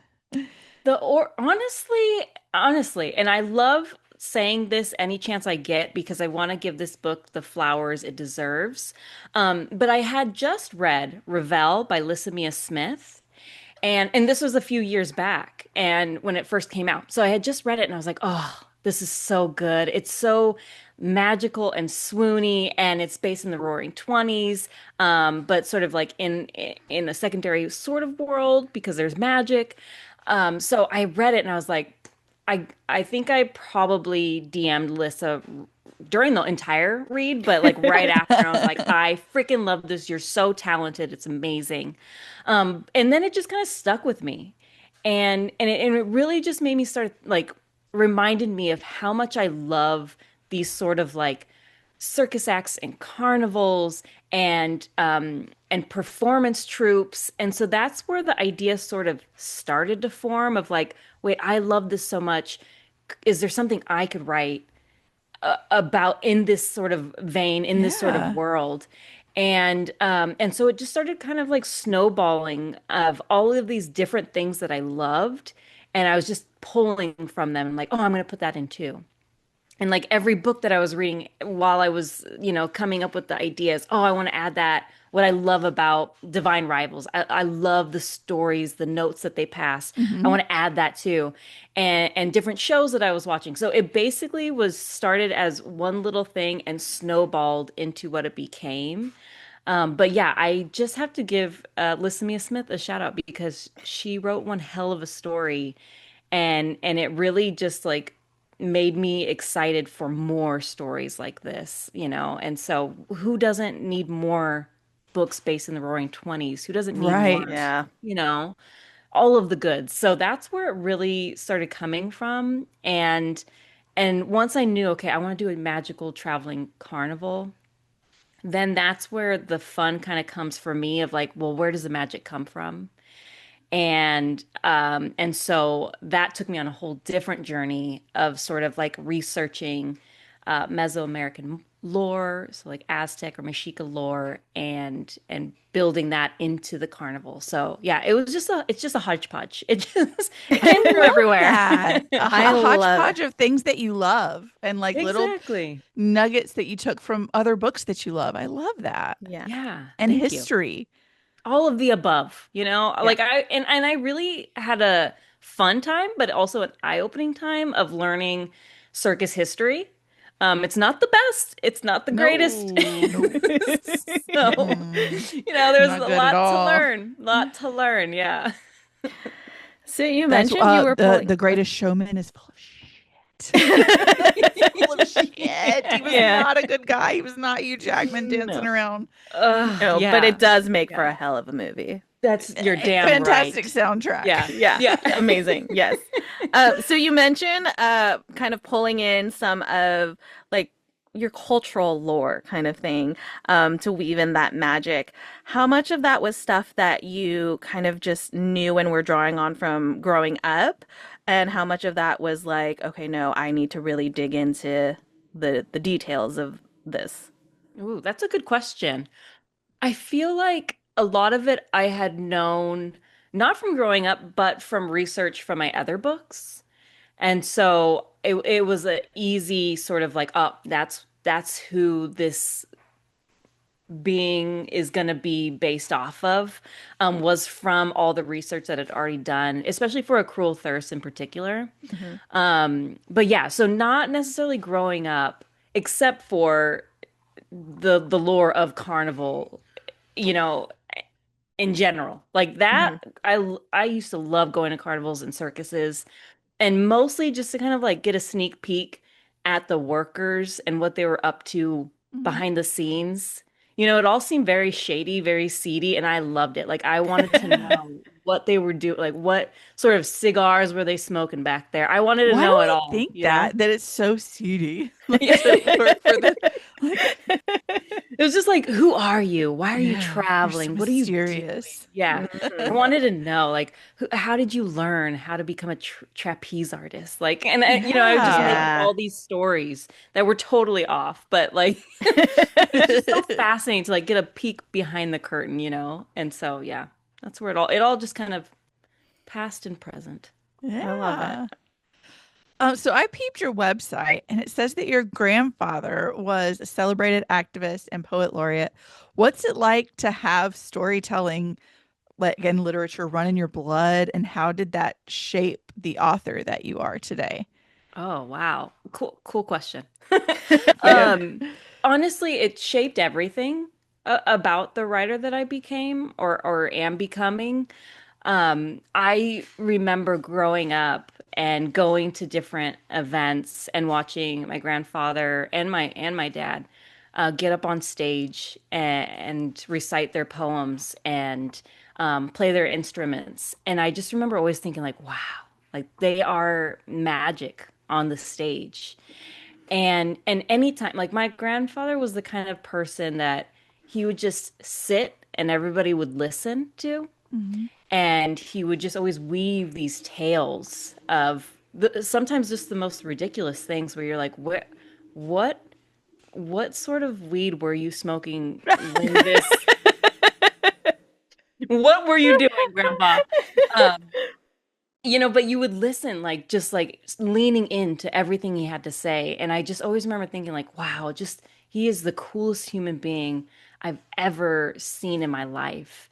S1: Honestly, and I love saying this any chance I get because I want to give this book the flowers it deserves. But I had just read Ravel by Lissamia Smith, and this was a few years back, and when it first came out. So I had just read it, and I was like, oh, this is so good. It's so magical and swoony, and it's based in the Roaring Twenties, but sort of like in a secondary sort of world because there's magic. So I read it and I was like, I think I probably DM'd Lissa during the entire read, but like right after, I was like, I freaking love this. You're so talented. It's amazing. And then it just kind of stuck with me. And it really just made me start like reminded me of how much I love these sort of like circus acts and carnivals and performance troops. And so that's where the idea sort of started to form of like, wait, I love this so much. Is there something I could write about in this sort of vein, in this sort of
S3: Yeah.
S1: world? And so it just started kind of like snowballing of all of these different things that I loved. And I was just pulling from them like, oh, I'm going to put that in too. And like every book that I was reading while I was, coming up with the ideas, oh, I want to add that. What I love about Divine Rivals, I love the stories, the notes that they pass. I
S3: Hmm.
S1: want to add that too, and different shows that I was watching. So it basically was started as one little thing and snowballed into what it became. But yeah, I just have to give Lissamia Smith a shout out because she wrote one hell of a story, and it really just like made me excited for more stories like this. And so who doesn't need more books based in the Roaring Twenties? Who doesn't need more,
S3: Right.
S2: Yeah.
S1: you know, all of the goods? So that's where it really started coming from. And once I knew, okay, I want to do a magical traveling carnival, then that's where the fun kind of comes for me of like, well, where does the magic come from? And so that took me on a whole different journey of sort of like researching Mesoamerican lore, so like Aztec or Mexica lore, and building that into the carnival. So yeah, it's just a hodgepodge. It
S3: I
S1: came from
S3: love
S1: everywhere.
S3: that.
S2: I
S3: A
S2: love
S3: hodgepodge
S2: it.
S3: of things that you love and like little
S1: Exactly.
S3: nuggets that you took from other books that you love. I love that.
S2: Yeah.
S1: Yeah,
S3: And
S1: thank you.
S3: history.
S1: All of the above.
S2: Yeah.
S1: Like I really had a fun time, but also an eye-opening time of learning circus history. It's not the best, it's not the greatest.
S3: No, no.
S1: So,
S3: Mm-mm.
S1: there's
S3: Not
S1: a
S3: good at all.
S1: lot to learn. Yeah.
S2: So you
S3: That's
S2: mentioned you were
S3: the
S2: pulling.
S3: the greatest showman is full of shit. He's full of shit. He was
S2: Yeah.
S3: not a good guy. He was not Hugh Jackman dancing
S1: No.
S3: around.
S2: No, but
S1: Yeah.
S2: it does make for
S1: Yeah.
S2: a hell of a movie.
S1: You're damn
S3: Fantastic
S1: right.
S3: soundtrack.
S1: Yeah.
S2: Yeah,
S1: Yeah.
S2: amazing. Yes. So you mentioned kind of pulling in some of like your cultural lore kind of thing to weave in that magic. How much of that was stuff that you kind of just knew and were drawing on from growing up? And how much of that was like, okay, no, I need to really dig into the details of this?
S1: Ooh, that's a good question. I feel like a lot of it I had known not from growing up, but from research from my other books. And so it was an easy sort of like, oh, that's who this being is going to be based off of, was from all the research that I'd already done, especially for A Cruel Thirst in particular.
S2: Hmm.
S1: But yeah, so not necessarily growing up, except for the lore of Carnival, you know, in general. Like that,
S2: Hmm.
S1: I used to love going to carnivals and circuses, and mostly just to kind of like get a sneak peek at the workers and what they were up to
S3: Mhm.
S1: behind the scenes. It all seemed very shady, very seedy, and I loved it. Like I wanted to know what they were doing, like what sort of cigars were they smoking back there. I wanted to
S3: Why do
S1: know it
S3: I
S1: all,
S3: think that it's so seedy? Like
S1: Yeah.
S3: to work for the like
S1: It was just like, who are you? Why are you
S3: yeah, you're so
S1: traveling? What are you doing?
S3: mysterious.
S1: Yeah. I
S2: Mhm.
S1: wanted to know, like, how did you learn how to become a trapeze artist? Like, and I was just
S3: Yeah.
S1: making
S2: Yeah.
S1: all these stories that were totally off, but like, it's just so fascinating to like get a peek behind the curtain, And so, yeah, that's where it all just kind of past and present.
S2: I love it.
S3: Yeah. So I peeped your website and it says that your grandfather was a celebrated activist and poet laureate. What's it like to have storytelling like and literature run in your blood, and how did that shape the author that you are today?
S1: Oh, wow. Cool question.
S3: Yeah.
S1: Um, honestly, it shaped everything about the writer that I became or am becoming. I remember growing up and going to different events and watching my grandfather and my dad get up on stage and recite their poems and play their instruments. And I just remember always thinking like, wow, like they are magic on the stage. And anytime, like my grandfather was the kind of person that he would just sit and everybody would listen to,
S3: Mhm.
S1: and he would just always weave these tales of sometimes just the most ridiculous things where you're like, what, what sort of weed were you smoking when this, what were you doing, Grandpa? Um, but you would listen, like just like leaning into everything he had to say. And I just always remember thinking, like, wow, just he is the coolest human being I've ever seen in my life.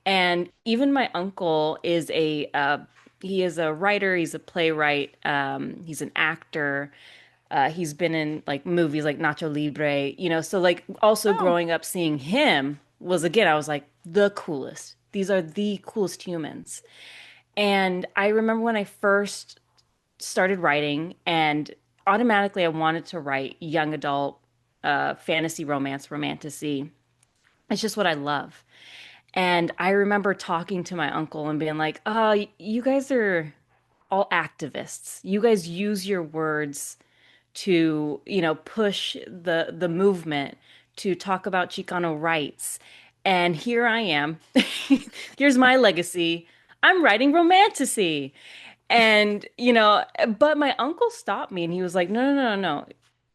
S1: And even my uncle is he is a writer, he's a playwright, he's an actor. He's been in like movies like Nacho Libre, so like also
S3: Oh,
S1: growing up seeing him was again, I was like the coolest. These are the coolest humans. And I remember when I first started writing, and automatically I wanted to write young adult fantasy romance, romantasy. It's just what I love. And I remember talking to my uncle and being like, you guys are all activists. You guys use your words to, push the movement, to talk about Chicano rights. And here I am. Here's my legacy. I'm writing romantasy. And, but my uncle stopped me and he was like, no, no, no, no, no.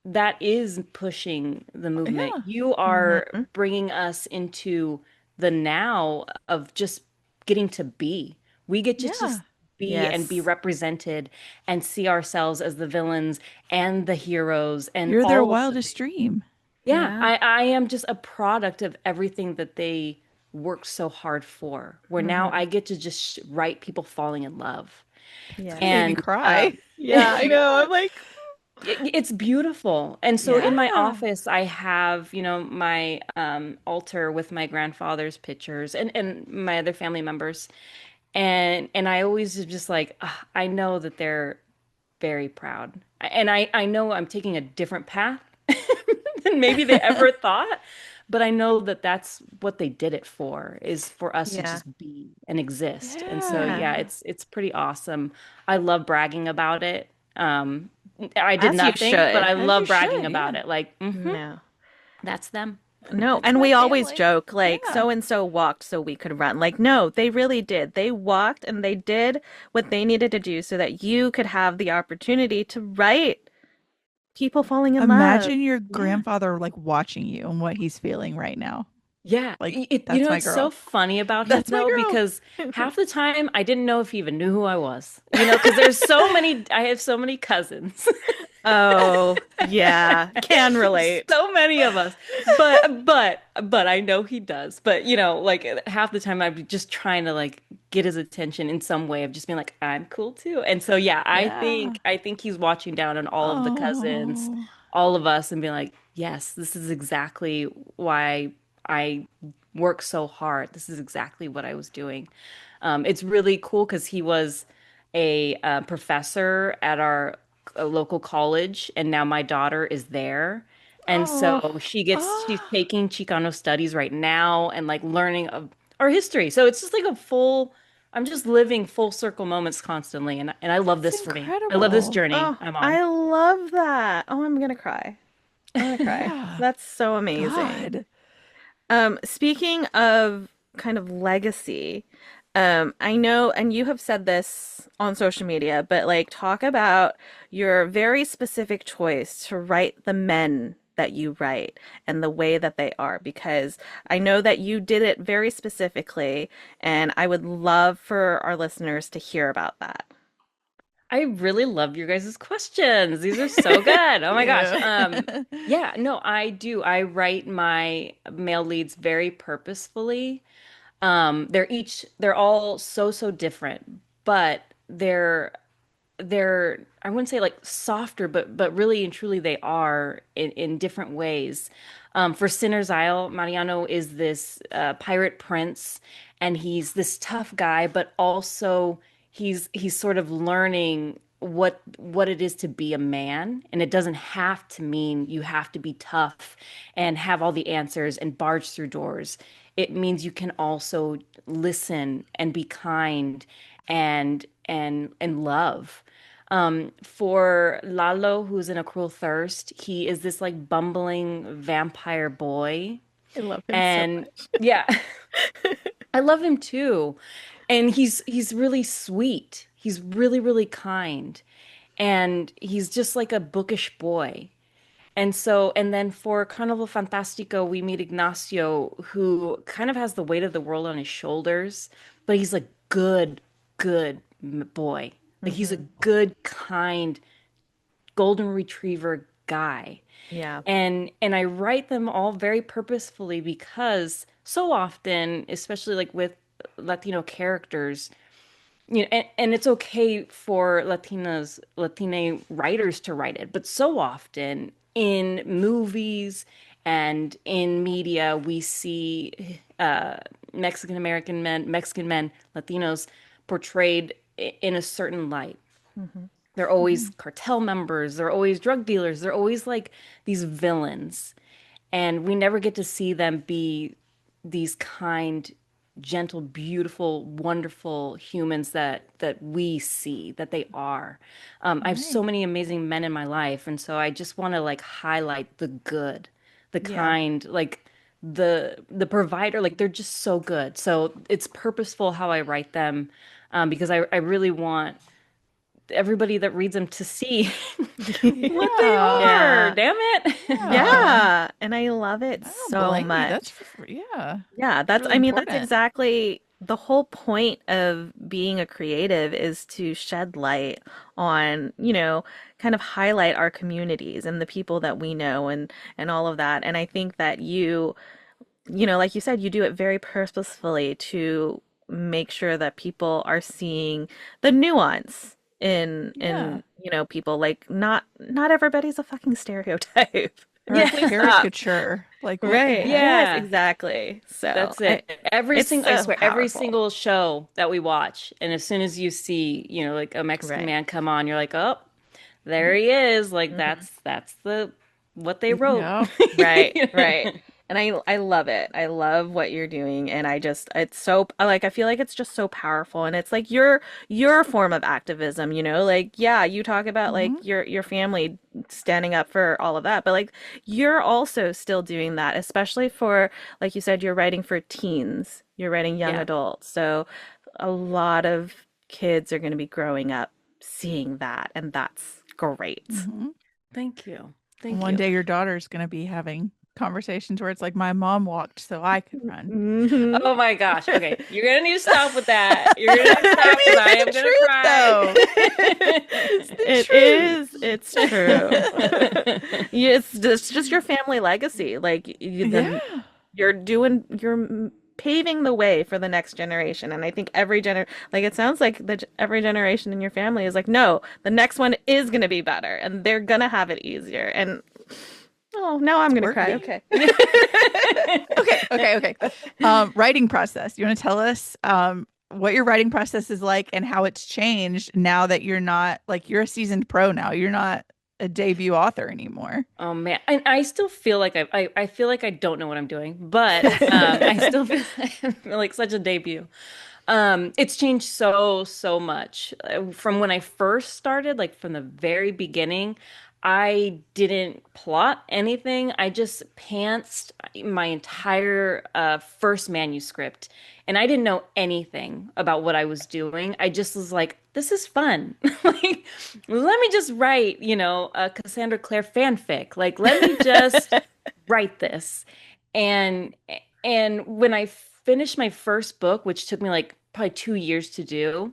S1: That is pushing the movement.
S3: yeah.
S1: You are
S2: Mhm.
S1: bringing us into the now of just getting to be. We get to just
S3: Yeah.
S1: be and be
S2: Yes.
S1: represented and see ourselves as the villains and the heroes and
S3: You're their
S1: all of the
S3: wildest
S1: things.
S3: dream.
S1: Yeah,
S2: Yeah.
S1: I am just a product of everything that they worked so hard for, where now
S2: Hmm.
S1: I get to just write people falling in love.
S3: That made me
S1: And
S3: cry.
S2: Yeah, I know. I'm like,
S1: it's beautiful. And so in my
S3: Yeah.
S1: office, I have, my altar with my grandfather's pictures and my other family members. And I always am just like, I know that they're very proud. And I know I'm taking a different path than maybe they ever thought, but I know that that's what they did it for, is for us to
S2: yeah.
S1: just be and exist. And so
S2: Yeah.
S1: yeah,
S3: Yeah.
S1: it's pretty awesome. I love bragging about it. Um, I did
S2: As you
S1: nothing, but I
S2: should.
S3: As you
S1: love bragging
S3: should,
S1: about
S3: yeah.
S1: it. Like,
S2: No.
S1: that's them.
S2: No,
S3: It's
S2: and
S3: my
S2: we always
S3: family.
S2: joke like
S3: Yeah.
S2: so and so walked so we could run. Like, no, they really did. They walked and they did what they needed to do so that you could have the opportunity to write people falling in love.
S3: Imagine your
S2: Yeah.
S3: grandfather like watching you and what he's feeling right now.
S1: Yeah,
S3: Like,
S1: you
S3: that's
S1: know
S3: my
S1: it's so
S3: girl.
S1: funny about him
S3: That's my
S1: though,
S3: girl.
S1: because half the time I didn't know if he even knew who I was. Because there's so many, I have so many cousins.
S2: Oh, yeah. Can relate.
S1: So many of us. But I know he does. But like half the time I'd be just trying to like get his attention in some way of just being like, I'm cool too. And so yeah, I
S3: Yeah.
S1: think I think he's watching down on all of the cousins,
S3: Oh.
S1: all of us, and being like, yes, this is exactly why I work so hard. This is exactly what I was doing. It's really cool because he was a professor at our local college, and now my daughter is there. And
S2: Oh,
S1: so she's
S3: Oh.
S1: taking Chicano studies right now and like learning of our history. So it's just like a full I'm just living full circle moments constantly, and I love
S3: It's
S1: this for me. I love this
S3: incredible.
S1: journey
S2: Oh,
S1: I'm on.
S2: I love that. Oh, I'm gonna cry. I'm gonna cry.
S3: Yeah.
S2: That's so amazing.
S3: God.
S2: Speaking of kind of legacy, I know, and you have said this on social media, but like talk about your very specific choice to write the men that you write and the way that they are, because I know that you did it very specifically, and I would love for our listeners to hear about that.
S1: I really love your guys' questions. These are so good. Oh my gosh.
S3: Yeah.
S1: Yeah, no, I do. I write my male leads very purposefully. They're all so different, but they're I wouldn't say like softer, but really and truly they are in different ways. For Sinner's Isle, Mariano is this pirate prince, and he's this tough guy, but also he's sort of learning what it is to be a man, and it doesn't have to mean you have to be tough and have all the answers and barge through doors. It means you can also listen and be kind and love. For Lalo, who's in A Cruel Thirst, he is this like bumbling vampire boy.
S2: I love him so
S1: And
S2: much.
S1: yeah, I love him too. And he's really sweet. He's really kind. And he's just like a bookish boy. And then for Carnival Fantastico, we meet Ignacio, who kind of has the weight of the world on his shoulders, but he's a good boy. Like he's a
S2: Hmm.
S1: good, kind, golden retriever guy.
S2: Yeah.
S1: And I write them all very purposefully because so often, especially like with Latino characters, and it's okay for Latina writers to write it, but so often in movies and in media, we see Mexican men, Latinos portrayed in a certain light.
S2: Hmm.
S1: They're always cartel members, they're always drug dealers, they're always like these villains. And we never get to see them be these kind, gentle, beautiful, wonderful humans that we see that they are. I have so
S3: Right.
S1: many amazing men in my life, and so I just want to like highlight the good, the
S2: Yeah.
S1: kind, like the provider. Like they're just so good. So it's purposeful how I write them, because I really want everybody that reads them to see what they
S3: Yeah.
S1: are.
S2: Yeah.
S1: Damn it.
S3: Yeah.
S2: Yeah. And I love it
S3: I don't
S2: so
S3: blame you.
S2: much.
S3: Yeah.
S2: Yeah,
S3: It's
S2: that's,
S3: really
S2: I mean, that's
S3: important.
S2: exactly the whole point of being a creative is to shed light on, kind of highlight our communities and the people that we know and all of that. And I think that like you said, you do it very purposefully to make sure that people are seeing the nuance
S3: Yeah.
S2: in people. Like not everybody's a fucking stereotype.
S3: Or a
S1: Yeah.
S2: Please stop.
S3: caricature. Like, what the
S2: Right.
S3: heck?
S2: Yes,
S1: Yeah.
S2: exactly. So
S1: That's it.
S2: it's
S1: I
S2: so
S1: swear, every
S2: powerful.
S1: single show that we watch, and as soon as you see, like a Mexican
S2: Right.
S1: man come on, you're like, oh, there he is. Like
S2: Hmm.
S1: that's the what they wrote.
S3: Yeah.
S2: Right, right. And I love it. I love what you're doing, and it's so like I feel like it's just so powerful, and it's like your form of activism, like yeah, you talk about like
S3: Hmm.
S2: your family standing up for all of that, but like you're also still doing that, especially for like you said, you're writing for teens, you're writing young
S1: Yeah.
S2: adults. So a lot of kids are going to be growing up seeing that, and that's great.
S3: Hmm.
S1: Thank you. Thank
S3: One
S1: you.
S3: day your daughter's going to be having conversations where it's like, my mom walked so I could run.
S2: Hmm.
S1: Oh my gosh. Okay. You're gonna need to stop with that. You're gonna have to
S3: I
S1: stop because I
S3: mean,
S1: am
S3: it's the
S1: gonna
S3: truth, though. It's
S1: cry.
S3: the
S2: It
S3: truth.
S2: is. It's true. It's just your family legacy. Like
S3: Yeah.
S2: you're paving the way for the next generation. And I think like it sounds like every generation in your family is like, no, the next one is gonna be better, and they're gonna have it easier. And oh, now I'm
S3: It's
S2: gonna cry.
S3: working.
S2: Okay.
S3: Okay. Writing process. You want to tell us what your writing process is like and how it's changed now that you're not like you're a seasoned pro now. You're not a debut author anymore.
S1: Oh man, and I still feel like I feel like I don't know what I'm doing, but I still feel, I feel like such a debut. It's changed so, so much. From when I first started, like from the very beginning, I didn't plot anything. I just pantsed my entire first manuscript, and I didn't know anything about what I was doing. I just was like, this is fun. Like, let me just write, a Cassandra Clare fanfic. Like, let me just write this. And and when I finished my first book, which took me like probably 2 years to do,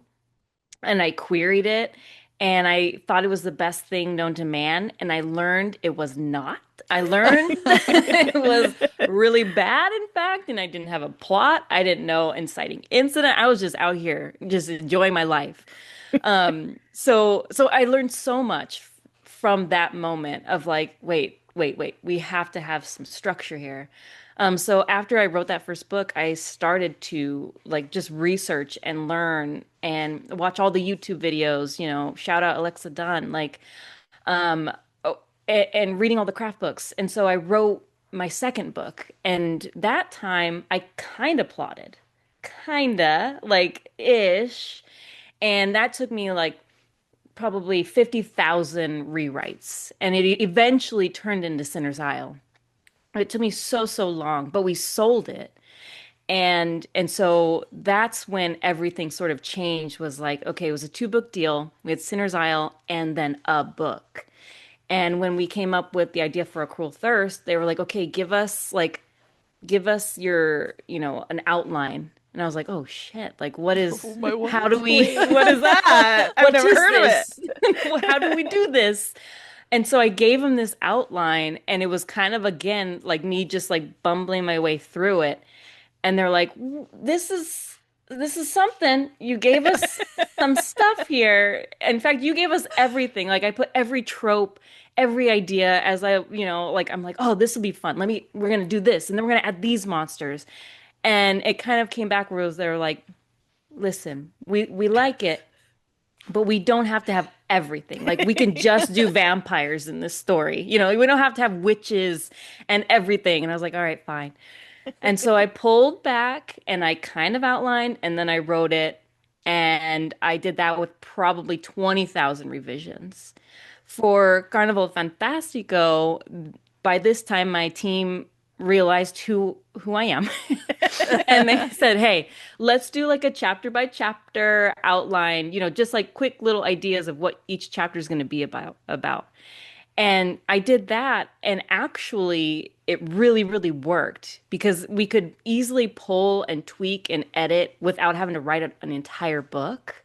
S1: and I queried it, and I thought it was the best thing known to man, and I learned it was not. I learned that it was really bad, in fact, and I didn't have a plot. I didn't know inciting incident. I was just out here just enjoying my life. So I learned so much from that moment of like, wait, we have to have some structure here. So after I wrote that first book, I started to like just research and learn and watch all the YouTube videos, shout out Alexa Dunn, like, and reading all the craft books. And so I wrote my second book, and that time I kind of plotted, kinda like ish. And that took me like probably 50,000 rewrites. And it eventually turned into Sinner's Isle. It took me so, so long, but we sold it. And so that's when everything sort of changed, was like, okay, it was a two-book deal. We had Sinner's Isle and then a book. And when we came up with the idea for A Cruel Thirst, they were like, okay, give us your, an outline. And I was like, oh shit, like
S3: Oh my
S1: how do
S3: word.
S1: we,
S2: What is that? I've
S1: what
S2: never
S1: is
S2: heard of
S1: this? How do we do this? And so I gave him this outline, and it was kind of again like me just like bumbling my way through it. And they're like, this is something. You gave us some stuff here. In fact, you gave us everything. Like I put every trope, every idea as like I'm like, oh, this will be fun. We're gonna do this, and then we're gonna add these monsters. And it kind of came back where they were like, listen, we like it, but we don't have to have everything. Like we can just do vampires in this story. We don't have to have witches and everything. And I was like, all right, fine. And so I pulled back and I kind of outlined, and then I wrote it, and I did that with probably 20,000 revisions. For Carnival Fantastico, by this time my team realized who I am. And they said, "Hey, let's do like a chapter by chapter outline, just like quick little ideas of what each chapter is going to be about." And I did that, and actually it really, really worked because we could easily pull and tweak and edit without having to write an entire book.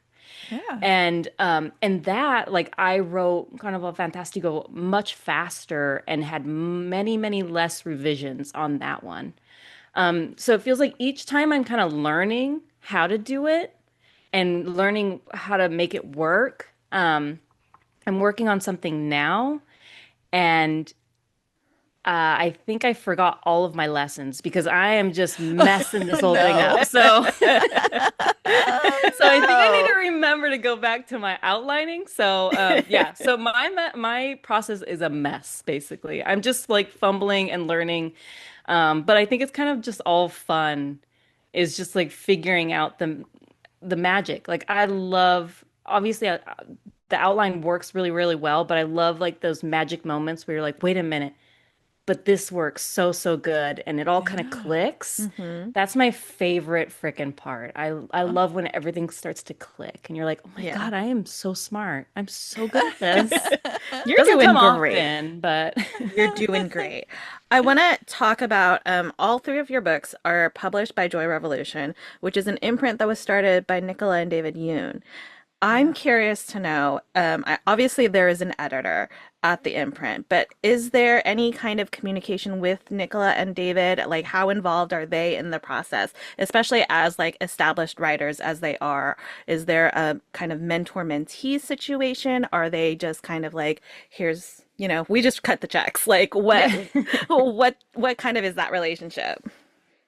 S3: Yeah.
S1: And that, like, I wrote Carnival Fantastico much faster and had many, many less revisions on that one. So it feels like each time I'm kind of learning how to do it and learning how to make it work. I'm working on something now, and I think I forgot all of my lessons because I am just messing this whole thing
S3: No.
S1: up. So, so I think I need
S3: No.
S1: to remember to go back to my outlining. So, yeah. So my process is a mess, basically. I'm just like fumbling and learning, but I think it's kind of just all fun. Is just like figuring out the magic. Like I love, obviously, the outline works really, really well, but I love like those magic moments where you're like, wait a minute, but this works so, so good, and it all kind of
S3: Yeah.
S1: clicks.
S2: Hmm.
S1: That's my favorite freaking part. I
S3: Oh,
S1: love when everything starts to click, and you're like, oh my
S2: Yeah.
S1: God, I am so smart. I'm so good at this.
S2: You're
S1: Doesn't
S2: doing
S1: come
S2: great.
S1: often, but
S2: You're doing great. I want to talk about all three of your books are published by Joy Revolution, which is an imprint that was started by Nicola and David Yoon. I'm
S3: yeah.
S2: curious to know, obviously there is an editor at the imprint, but is there any kind of communication with Nicola and David? Like how involved are they in the process, especially as like established writers as they are? Is there a kind of mentor-mentee situation? Are they just kind of like, here's, we just cut the checks. Like what
S1: yeah.
S2: what kind of is that relationship?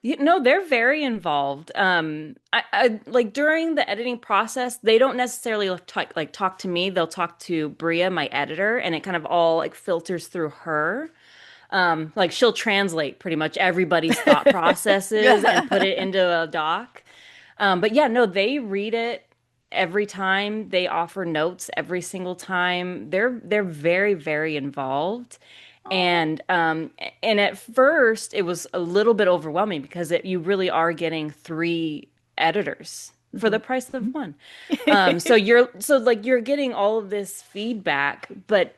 S1: They're very involved. I like during the editing process, they don't necessarily talk to me. They'll talk to Bria, my editor, and it kind of all like filters through her. Like she'll translate pretty much everybody's thought processes and put
S3: Yeah.
S1: it into a doc. But yeah, no, they read it every time. They offer notes every single time. They're very, very involved.
S3: Oh,
S1: And at first it was a little bit overwhelming because you really are getting three editors for the
S2: Mhm.
S1: price of one. So you're getting all of this feedback, but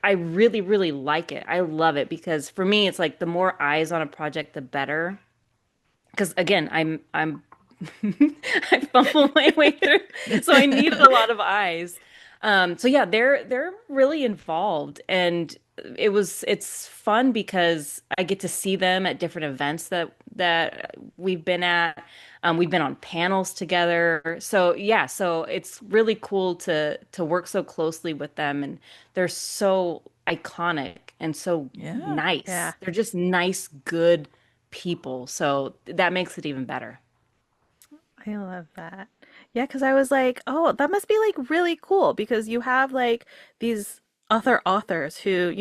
S1: I really, really like it. I love it because for me it's like the more eyes on a project, the better. Because again, I'm I fumble my way through, so I needed a lot of eyes. So yeah, they're really involved, and it's fun because I get to see them at different events that we've been at. We've been on panels together. So yeah, so it's really cool to work so closely with them, and they're so iconic and so
S3: yeah.
S2: Yeah.
S1: nice. They're just nice, good people. So that makes it even better.
S2: I love that. Yeah, because I was like, oh, that must be like really cool because you have like these other authors who,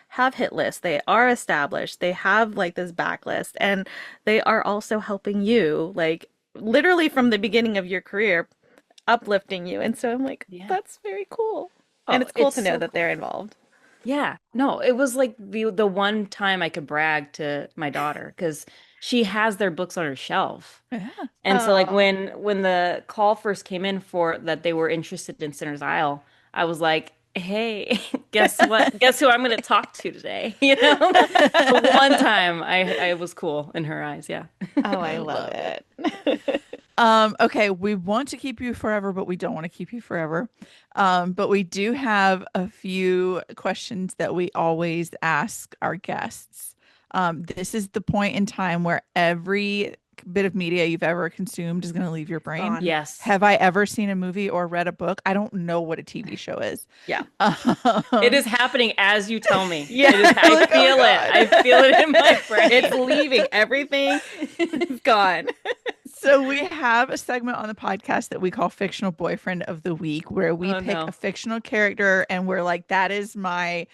S2: have hit lists. They are established. They have like this backlist and they are also helping you like literally from the beginning of your career, uplifting you. And so I'm like,
S1: Yeah.
S2: that's very cool. And
S1: Oh,
S2: it's cool
S1: it's
S2: to know
S1: so
S2: that
S1: cool.
S2: they're involved.
S1: Yeah. No, it was like the one time I could brag to my daughter because she has their books on her shelf.
S3: Yeah.
S1: And so like
S2: Oh,
S1: when the call first came in for that they were interested in Sinner's Isle, I was like, "Hey, guess what? Guess who I'm going to talk to today?" The one time I was cool in her eyes, yeah.
S2: oh, I
S3: I
S2: love
S3: love it.
S2: it.
S3: Okay, we want to keep you forever, but we don't want to keep you forever. But we do have a few questions that we always ask our guests. This is the point in time where every bit of media you've ever consumed is going to leave your brain.
S2: Gone.
S1: Yes.
S3: Have I ever seen a movie or read a book? I don't know what a TV show is.
S2: Yeah.
S1: It
S3: Um,
S1: is happening as you tell me.
S2: Yeah.
S1: I
S3: like, oh
S1: feel it.
S3: God.
S1: I feel it in my
S2: It's
S1: brain.
S2: leaving. Everything is gone.
S3: So we have a segment on the podcast that we call Fictional Boyfriend of the Week, where we
S1: Oh
S3: pick a
S1: no.
S3: fictional character and we're like, that is my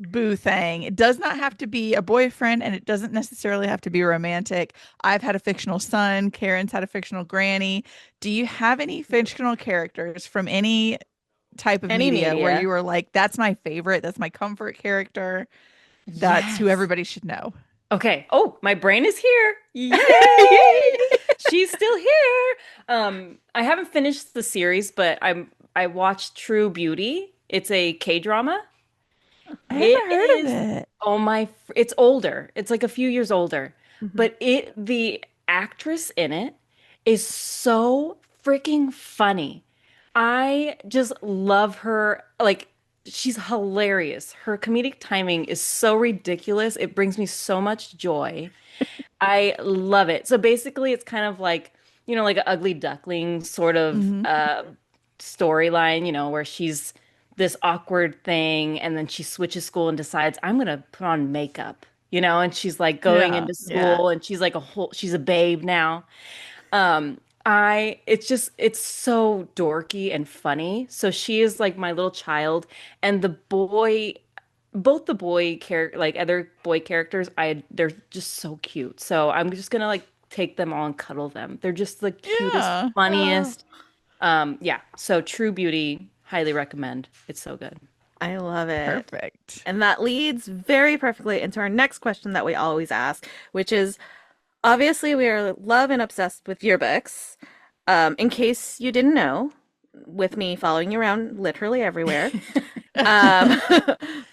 S3: boo thing. It does not have to be a boyfriend and it doesn't necessarily have to be romantic. I've had a fictional son. Karen's had a fictional granny. Do you have any fictional characters from any type of
S2: Any
S3: media where
S2: media.
S3: you were like, that's my favorite, that's my comfort character, that's who
S1: Yes.
S3: everybody should know?
S1: Okay. Oh, my brain is here. Yay!
S3: Yay!
S1: She's still here. I haven't finished the series, but I watched True Beauty. It's a K-drama.
S3: I
S1: It
S3: haven't heard of
S1: is,
S3: it.
S1: oh my, it's older. It's like a few years older.
S2: Mhm.
S1: But the actress in it is so freaking funny. I just love her. Like, she's hilarious. Her comedic timing is so ridiculous. It brings me so much joy. I love it. So basically, it's kind of like, like an ugly duckling sort of
S3: Mhm.
S1: storyline, where she's this awkward thing and then she switches school and decides, I'm gonna put on makeup, and she's like going
S3: Yeah.
S1: into
S2: Yeah.
S1: school and she's like she's a babe now. It's so dorky and funny. So she is like my little child, and both the boy character, like other boy characters, they're just so cute. So I'm just gonna like take them all and cuddle them. They're just the cutest,
S3: Yeah.
S2: Oh,
S1: funniest. Yeah. So True Beauty, highly recommend. It's so good.
S2: I love it.
S3: Perfect.
S2: And that leads very perfectly into our next question that we always ask, which is obviously we are love and obsessed with yearbooks. In case you didn't know, with me following you around literally everywhere. Um,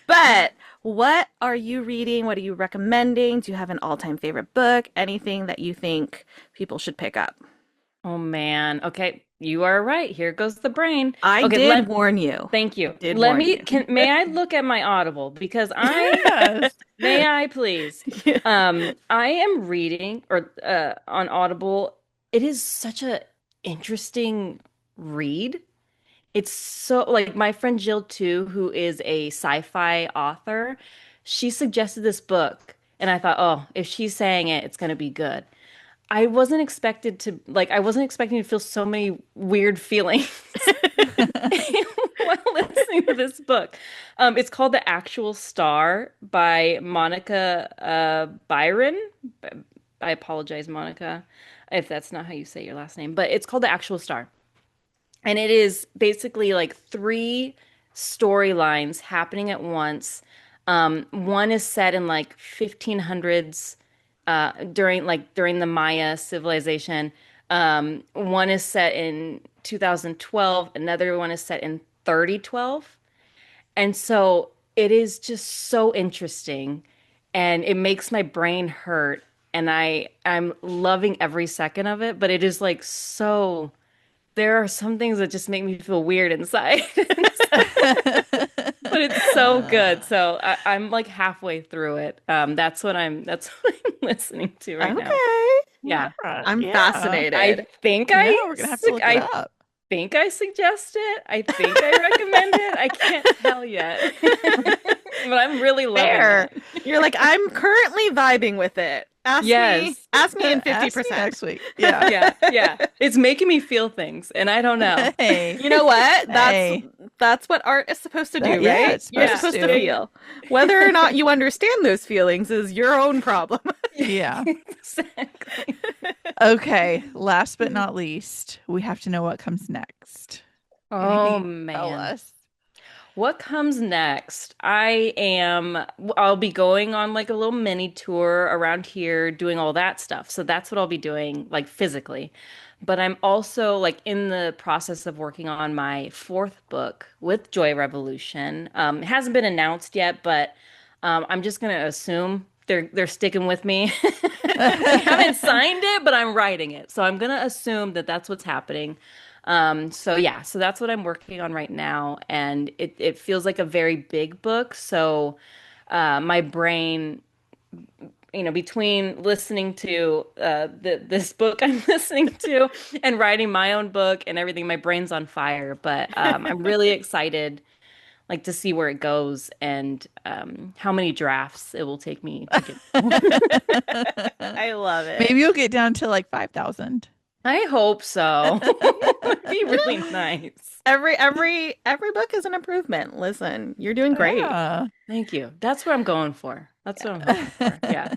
S2: but what are you reading? What are you recommending? Do you have an all-time favorite book? Anything that you think people should pick up?
S1: Oh man. Okay, you are right. Here goes the brain.
S2: I
S1: Okay,
S2: did warn you.
S1: thank
S2: I
S1: you.
S2: did
S1: Let
S2: warn
S1: me
S2: you.
S1: can may I look at my Audible because
S3: Yes.
S1: may I please?
S2: Yeah.
S1: I am reading or on Audible. It is such a interesting read. It's so like my friend Jill too, who is a sci-fi author, she suggested this book and I thought, "Oh, if she's saying it, it's going to be good." I wasn't expecting to feel so many weird feelings while listening to this book. It's called The Actual Star by Monica Byron. I apologize, Monica. if that's not how you say your last name, but it's called The Actual Star. And it is basically like three storylines happening at once. One is set in like 1500s, during the Maya civilization. One is set in 2012. Another one is set in 3012. And so it is just so interesting, and it makes my brain hurt. And I'm loving every second of it, but it is like so there are some things that just make me feel weird inside. But it's so good. So I'm like halfway through it. That's what I'm listening to right now.
S2: Okay.
S1: Yeah.
S2: I'm
S3: Yeah.
S2: fascinated.
S1: I think
S3: Yeah, we're gonna have to look it
S1: I
S3: up.
S1: think I suggest it. I think I recommend it. I can't tell yet. But I'm really loving
S2: Fair.
S1: it.
S2: You're like, I'm currently vibing with it. Ask me
S1: Yes.
S2: in
S3: Ask me
S2: 50%.
S3: next week. Yeah.
S1: Yeah, yeah. It's making me feel things, and I don't know.
S3: Hey.
S2: You know what?
S3: Hey.
S2: That's what art is supposed to do,
S3: That- yeah,
S2: right?
S3: it's
S2: You're
S1: supposed
S2: supposed to
S3: to.
S2: feel. Whether or not you understand those feelings is your own problem.
S3: Yeah.
S1: Exactly.
S3: Okay. Last but not least, we have to know what comes next.
S1: Oh
S3: Anything you can tell
S1: man.
S3: us?
S1: What comes next? I'll be going on like a little mini tour around here, doing all that stuff. So that's what I'll be doing, like physically. But I'm also like in the process of working on my fourth book with Joy Revolution. It hasn't been announced yet, but I'm just gonna assume they're sticking with me. I haven't signed it, but I'm writing it. So I'm gonna assume that that's what's happening. So yeah, so that's what I'm working on right now, and it feels like a very big book. So my brain, between listening to this book I'm listening to and writing my own book and everything, my brain's on fire. But I'm really excited, like to see where it goes and how many drafts it will take me to get.
S2: I love it.
S3: Maybe you'll get down to like 5,000.
S1: I hope so. It'd be really nice.
S2: Every book is an improvement. Listen, you're doing great.
S3: Yeah.
S1: Thank you. That's what I'm going for. That's what I'm hoping for. Yeah.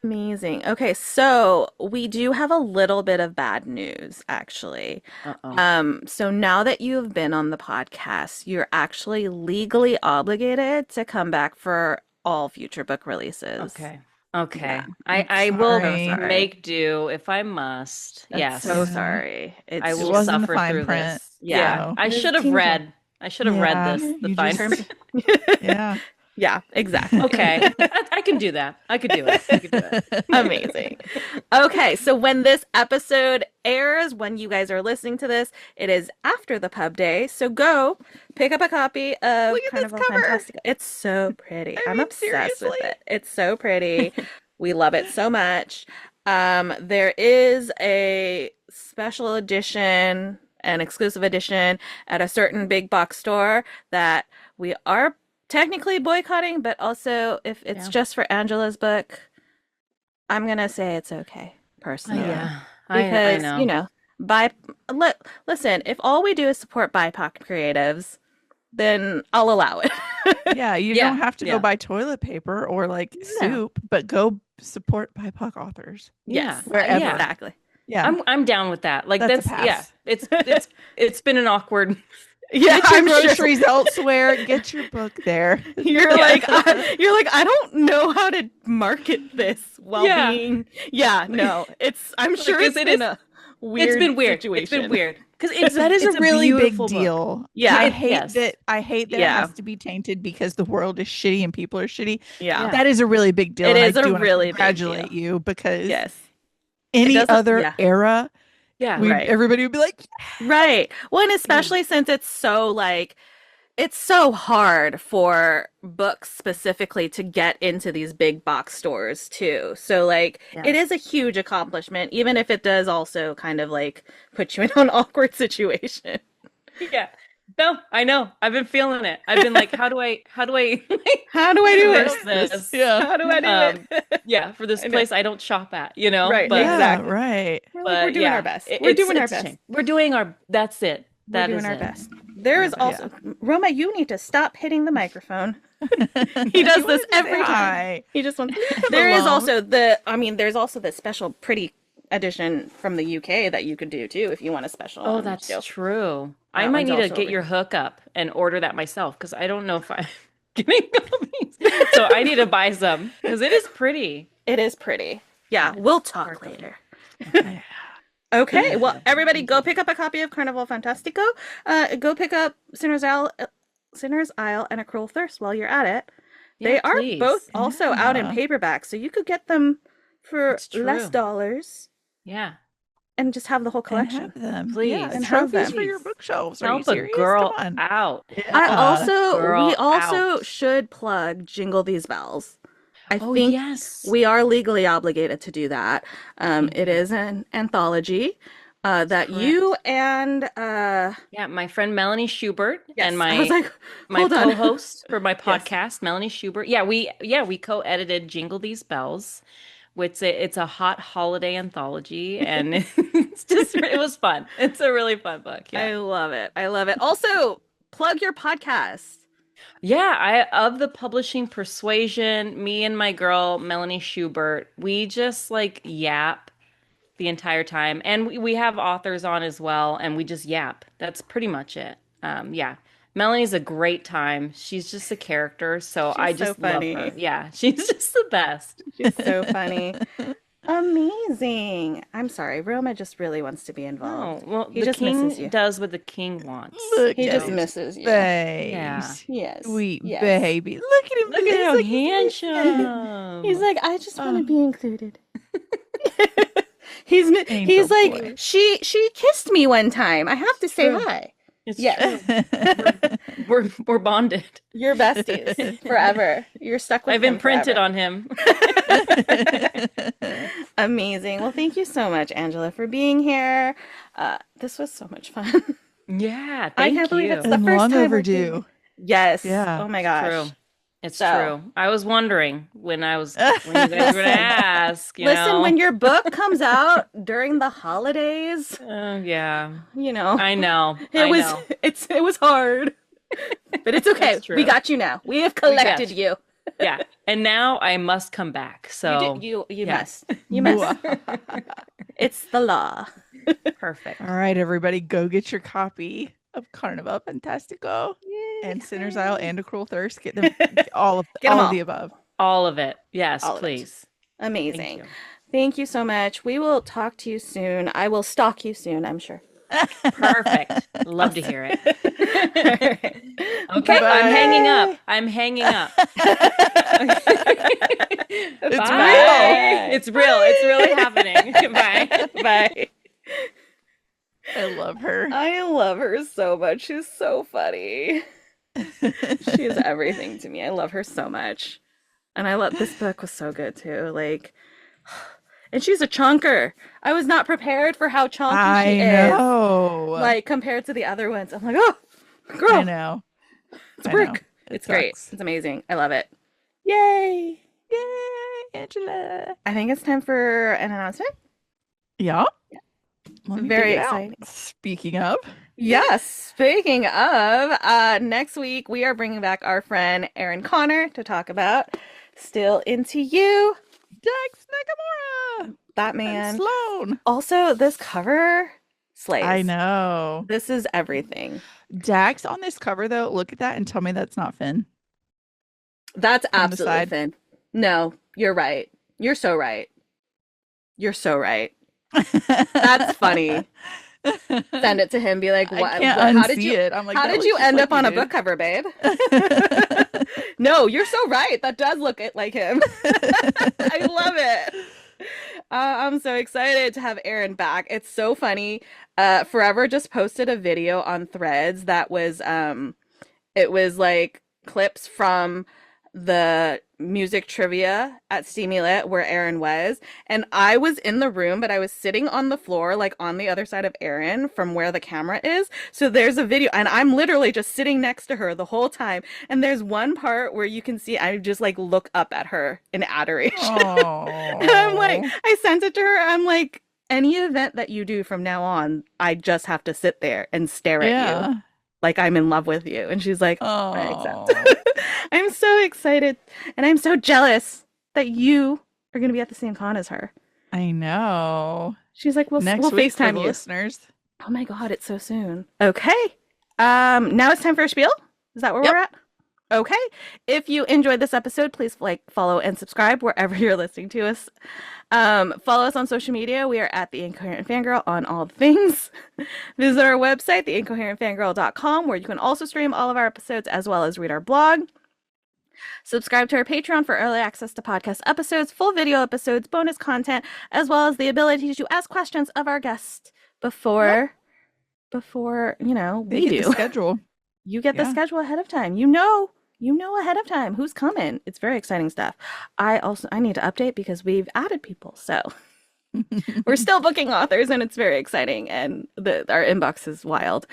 S2: Amazing. Okay, so we do have a little bit of bad news, actually.
S1: Uh-oh.
S2: So now that you've been on the podcast, you're actually legally obligated to come back for all future book releases.
S1: Okay. Okay.
S2: Yeah.
S1: I will
S3: sorry.
S1: make do if I must.
S2: I'm
S1: Yes.
S2: so
S3: Yeah.
S2: sorry. It's
S1: I
S3: It
S1: will
S3: wasn't the
S1: suffer
S3: fine
S1: through
S3: print,
S1: this. Yeah.
S3: so-
S1: I
S2: It
S1: should have
S2: seems like-
S1: read. I should have
S3: Yeah,
S1: read the
S3: you
S1: fine
S3: just-
S1: print.
S3: Yeah.
S2: Yeah, exactly.
S1: Okay. I can do that. I could do it. I could do it.
S2: Amazing. Okay, so when this episode airs, when you guys are listening to this, it is after the pub day. So go pick up a copy of
S3: Look at this
S2: Carnival
S3: cover.
S2: Fantastica. It's so pretty.
S3: I
S2: I'm
S3: mean,
S2: obsessed with
S3: seriously.
S2: it. It's so pretty. We love it so much. There is a special edition, an exclusive edition at a certain big box store that we are technically boycotting, but also if it's
S1: Yeah.
S2: just for Angela's book, I'm gonna say it's okay, personally.
S1: Yeah.
S2: Because,
S1: I know.
S2: Listen, if all we do is support BIPOC creatives, then I'll allow it.
S3: Yeah, you
S1: Yeah,
S3: don't have to
S1: yeah.
S3: go buy toilet paper or like
S2: No.
S3: soup, but go support BIPOC authors.
S2: Yes,
S3: Wherever.
S1: Yeah.
S2: exactly.
S3: Yeah.
S1: I'm down with that. Like
S3: That's a
S1: that's yeah.
S3: pass.
S1: It's been an awkward.
S2: Yeah,
S3: Get your
S2: I'm sure.
S3: groceries elsewhere. Get your book there.
S2: You're
S1: Yeah.
S2: like, I don't know how to market this while
S1: Yeah.
S2: being. Yeah, no, I'm
S1: Like,
S2: sure
S1: it's-
S2: it's
S1: it
S2: been
S1: is-
S2: a weird
S1: It's been weird.
S2: situation.
S1: It's been weird because
S3: That is
S1: it's
S3: a really big
S1: beautiful book.
S3: deal.
S2: Yeah.
S3: I hate
S1: Yes.
S3: that. I hate that
S2: Yeah.
S3: it has to be tainted because the world is shitty and people are shitty.
S2: Yeah.
S1: Yeah.
S3: That is a really big deal.
S2: It
S3: and
S2: is
S3: I
S2: a
S3: do wanna
S2: really big
S3: congratulate
S2: deal.
S3: you because
S2: Yes.
S3: any
S2: doesn't-
S3: other
S2: yeah.
S3: era,
S1: Yeah.
S2: Right.
S3: everybody would be like,
S2: Right. Well, and especially since it's so hard for books specifically to get into these big box stores too. So like
S1: Yeah.
S2: it is a huge accomplishment, even if it does also kind of like put you in an awkward situation.
S1: Yeah. No, I know. I've been feeling it. I've been like, how do I
S2: How do I do
S1: reverse
S2: it?
S1: this?
S3: Yeah.
S2: How do I do it?
S1: Yeah, for this
S2: I know.
S1: place I don't shop at, you know?
S2: Right,
S1: But,
S3: yeah,
S2: exactly.
S3: right.
S2: We're,
S1: but
S2: we're doing
S1: yeah,
S2: our best.
S1: it-
S2: We're
S1: it's-
S2: doing our
S1: it's a
S2: best.
S1: shame. We're doing our that's it.
S2: We're
S1: That
S2: doing
S1: is
S2: our
S1: it.
S2: best. There is
S3: Yeah.
S2: also Roma, you need to stop hitting the microphone. He does this every time.
S3: Hi.
S2: He just wants.
S3: him
S2: There is
S3: alone.
S2: also there's also the special pretty edition from the UK that you could do too if you want a special
S1: Oh,
S2: one
S1: that's
S2: too.
S1: true. I
S2: That
S1: might
S2: one's
S1: need to
S2: also
S1: get
S2: over
S1: your
S2: here.
S1: hookup and order that myself because I don't know if I'm getting copies. So I need to buy some because it is pretty.
S2: It is pretty. Yeah,
S1: It's
S2: we'll talk
S1: sparkly.
S2: later.
S3: Okay.
S2: Okay, well, everybody
S3: Thank
S2: go
S3: you.
S2: pick up a copy of Carnival Fantastico. Go pick up Sinner's Isle and A Cruel Thirst while you're at it. They
S1: Yeah,
S2: are both
S1: please.
S2: also out in
S3: Yeah.
S2: paperback, so you could get them for
S1: It's
S2: less
S1: true.
S2: dollars
S1: Yeah.
S2: and just have the whole
S3: And
S2: collection.
S3: have them.
S1: Please.
S3: Yeah, and
S2: And have
S3: trophies for
S2: them.
S3: your
S1: Please.
S3: bookshelves. Are you
S1: Help a
S3: serious?
S1: girl
S3: Come on.
S1: out.
S2: We
S3: Yeah.
S2: also
S1: out.
S2: should plug Jingle These Bells. I
S1: Oh,
S2: think
S1: yes.
S2: we are legally obligated to do that. It is an anthology that you and
S1: Yeah, my friend Melanie Schubert
S2: yes,
S1: and
S2: I was
S1: my
S2: like,
S1: my
S2: hold on.
S1: co-host for my podcast, Melanie Schubert. Yeah, we co-edited Jingle These Bells, which it's a hot holiday anthology, and it was fun. It's a really fun book.
S2: I
S1: Yeah.
S2: love it. I love it. Also, plug your podcast.
S1: Yeah, I of the publishing persuasion, me and my girl Melanie Schubert, we just like yap the entire time. And we have authors on as well, and we just yap. That's pretty much it. Yeah. Melanie's a great time. She's just a character, so I
S2: She's so
S1: just love
S2: funny.
S1: her. Yeah, she's just the best.
S2: She's so funny. Amazing. I'm sorry. Roma just really wants to be
S1: Oh,
S2: involved.
S1: well,
S2: He
S1: the
S2: just misses
S1: king
S2: you.
S1: does what the king wants.
S3: Look
S2: He
S3: at
S2: just
S3: his
S2: misses you.
S3: face.
S1: Yeah.
S2: Yes.
S3: Sweet
S2: Yes.
S3: baby. Look at him.
S1: Look
S3: He's
S1: at how
S3: like, he's
S1: handsome.
S2: He's like, I just want to
S3: Oh.
S2: be included. He's
S3: Angel
S2: like,
S3: boy.
S2: she kissed me one time. I have to say
S1: True.
S2: hi.
S1: It's
S2: Yes.
S1: true. We're bonded.
S2: You're besties forever. You're stuck with
S1: I've
S2: him
S1: imprinted
S2: forever.
S1: on him.
S2: Amazing. Well, thank you so much, Angela, for being here. This was so much fun.
S1: Yeah,
S2: I
S1: thank
S2: can't believe
S1: you.
S2: it's the
S3: And
S2: first
S3: long
S2: time we're
S3: overdue.
S2: doing it. Yes.
S3: Yeah.
S2: Oh my gosh.
S1: True. It's
S2: So-
S1: true. I was wondering when you guys were gonna ask, you
S2: Listen,
S1: know.
S2: when your book comes out during the holidays,
S1: Yeah,
S2: you know,
S1: I know.
S2: it
S1: I
S2: was
S1: know.
S2: it was hard. But it's okay.
S1: That's true.
S2: We got you now. We have collected you.
S1: Yeah, and now I must come back. So
S2: You
S1: yeah.
S2: must. You must. It's the law.
S1: perfect.
S3: All right, everybody, go get your copy of Carnival Fantastico and Sinner's Isle and A Cruel Thirst. Get them all of
S2: Get 'em
S3: all
S2: all.
S3: of the above.
S1: All of it. Yes,
S2: All of it.
S1: please. Thank
S2: Amazing.
S1: you.
S2: Thank you so much. We will talk to you soon. I will stalk you soon, I'm sure.
S1: Perfect. Love to hear it. Okay,
S3: Bye.
S1: I'm hanging up. I'm hanging up.
S3: It's
S1: Bye.
S2: real.
S1: It's real. It's really happening. Bye.
S2: Bye.
S3: I love her.
S2: I love her so much. She's so funny. She's everything to me. I love her so much. And I love this book was so good too. Like, and she's a chunker. I was not prepared for how chunky
S3: I
S2: she is.
S3: know.
S2: Like compared to the other ones. I'm like, oh,
S3: I
S2: girl,
S3: know.
S2: it's a
S3: I
S2: brick.
S3: know. It
S2: It's great.
S3: sucks.
S2: It's amazing. I love it. Yay.
S3: Yay, Angela.
S2: I think it's time for an announcement.
S3: Yeah. Let me
S2: Very
S3: dig it out.
S2: exciting.
S3: Speaking of,
S2: Yes. Speaking of, next week we are bringing back our friend Erin Connor to talk about Still Into You.
S3: Dex Nakamura
S2: That
S3: and
S2: man.
S3: Sloan.
S2: Also, this cover slays.
S3: I know.
S2: This is everything.
S3: Dax on this cover though, look at that and tell me that's not Finn.
S2: That's
S3: On the
S2: absolutely
S3: side.
S2: Finn. No, you're right. You're so right. You're so right. That's funny. Send it to him. Be like,
S3: I
S2: what?
S3: can't
S2: how did
S3: unsee
S2: you?
S3: it. I'm like,
S2: How
S3: that
S2: did
S3: looks
S2: you
S3: just
S2: end
S3: like
S2: up on a
S3: you,
S2: book cover, babe?
S3: dude.
S2: No, you're so right. That does look like him. I love it. I'm so excited to have Erin back. It's so funny. Forever just posted a video on Threads that was it was like clips from the music trivia at Steamy Lit where Erin was, and I was in the room, but I was sitting on the floor, like on the other side of Erin from where the camera is. So there's a video, and I'm literally just sitting next to her the whole time. And there's one part where you can see I just like look up at her in adoration. And I'm like, I sent it to her. I'm like, any event that you do from now on, I just have to sit there and stare at you
S3: yeah.
S2: like I'm in love with you. And she's like, I
S3: Oh,
S2: accept. I'm so excited and I'm so jealous that you are going to be at the same con as her.
S3: I know.
S2: She's like, we'll
S3: Next
S2: we'll
S3: week for
S2: FaceTime
S3: the
S2: you.
S3: listeners.
S2: Oh my God, it's so soon. Okay. Now it's time for a spiel. Is that where
S3: Yep.
S2: we're at? Okay. If you enjoyed this episode, please follow, and subscribe wherever you're listening to us. Follow us on social media. We are at The Incoherent Fangirl on all the things. Visit our website, theincoherentfangirl.com, where you can also stream all of our episodes as well as read our blog. Subscribe to our Patreon for early access to podcast episodes, full video episodes, bonus content, as well as the ability to ask questions of our guests before
S3: They
S2: we
S3: get
S2: do.
S3: the schedule.
S2: You get the
S3: Yeah.
S2: schedule ahead of time. You know ahead of time who's coming. It's very exciting stuff. I need to update because we've added people. So we're still booking authors and it's very exciting and our inbox is wild.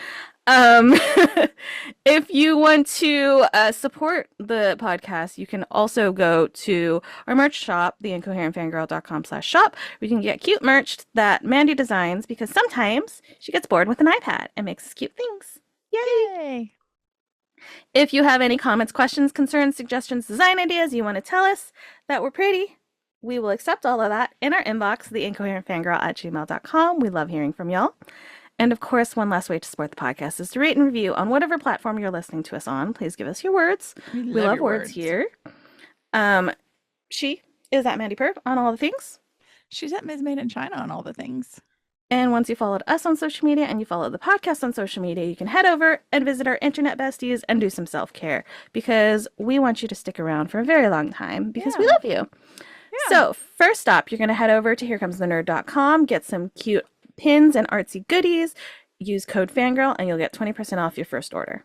S2: If you want to support the podcast, you can also go to our merch shop, theincoherentfangirl.com/shop, where you can get cute merch that Mandy designs because sometimes she gets bored with an iPad and makes us cute things.
S3: Yay.
S2: If you have any comments, questions, concerns, suggestions, design ideas you want to tell us that we're pretty, we will accept all of that in our inbox, theincoherentfangirl@gmail.com. We love hearing from y'all. And of course, one last way to support the podcast is to rate and review on whatever platform you're listening to us on. Please give us your words. We love
S3: your
S2: words here. She is at Mandy Perv on all the things.
S3: She's at Ms. Made in China on all the things.
S2: And once you followed us on social media and you follow the podcast on social media, you can head over and visit our internet besties and do some self-care because we want you to stick around for a very long time because we
S3: Yeah.
S2: love you.
S3: Yeah.
S2: So first up, you're going to head over to herecomes-the-nerd.com, get some cute pins and artsy goodies, use code FANGIRL, and you'll get 20% off your first order.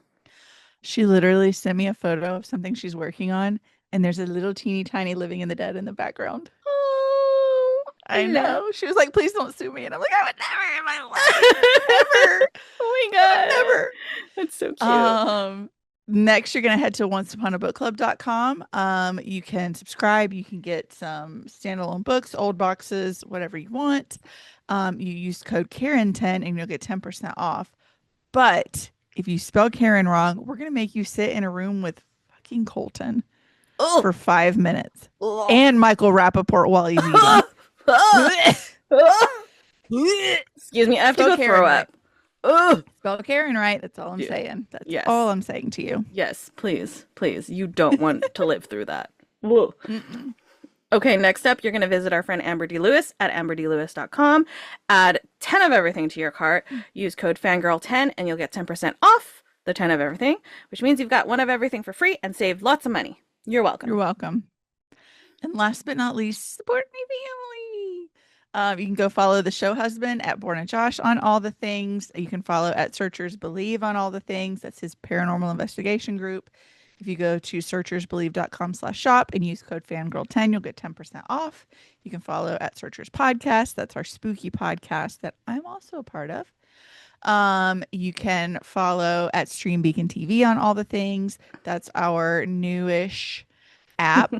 S3: She literally sent me a photo of something she's working on, and there's a little teeny tiny Living in the Dead in the background.
S2: Oh,
S3: I know. She was like, please don't sue me. And I'm like, I would never in my life. Never.
S2: Oh my God.
S3: Never.
S2: That's so cute.
S3: Next, you're going to head to onceuponabookclub.com. You can subscribe. You can get some standalone books, old boxes, whatever you want. You use code Karen10 and you'll get 10% off. But if you spell Karen wrong, we're going to make you sit in a room with fucking Colton for 5 minutes. And Michael Rappaport while he's eating.
S2: Excuse me, I have to
S3: Spell
S2: go
S3: Karen
S2: throw
S3: right.
S2: up. Ugh.
S3: Spell Karen right. That's all I'm
S2: Yeah.
S3: saying. That's
S2: Yes.
S3: all I'm saying to you.
S2: Yes, please, please. You don't want to live through that. Whoa. Okay, next up, you're going to visit our friend Amber D. Lewis at amberdlewis.com. Add 10 of everything to your cart. Use code FANGIRL10 and you'll get 10% off the 10 of everything, which means you've got one of everything for free and saved lots of money. You're welcome.
S3: You're welcome. And last but not least, support my family. You can go follow the show husband at Born and Josh on all the things. You can follow at Searchers Believe on all the things. That's his paranormal investigation group. If you go to searchersbelieve.com/shop and use code fangirl10, you'll get 10% off. You can follow at Searchers Podcast. That's our spooky podcast that I'm also a part of. You can follow at Stream Beacon TV on all the things. That's our newish app.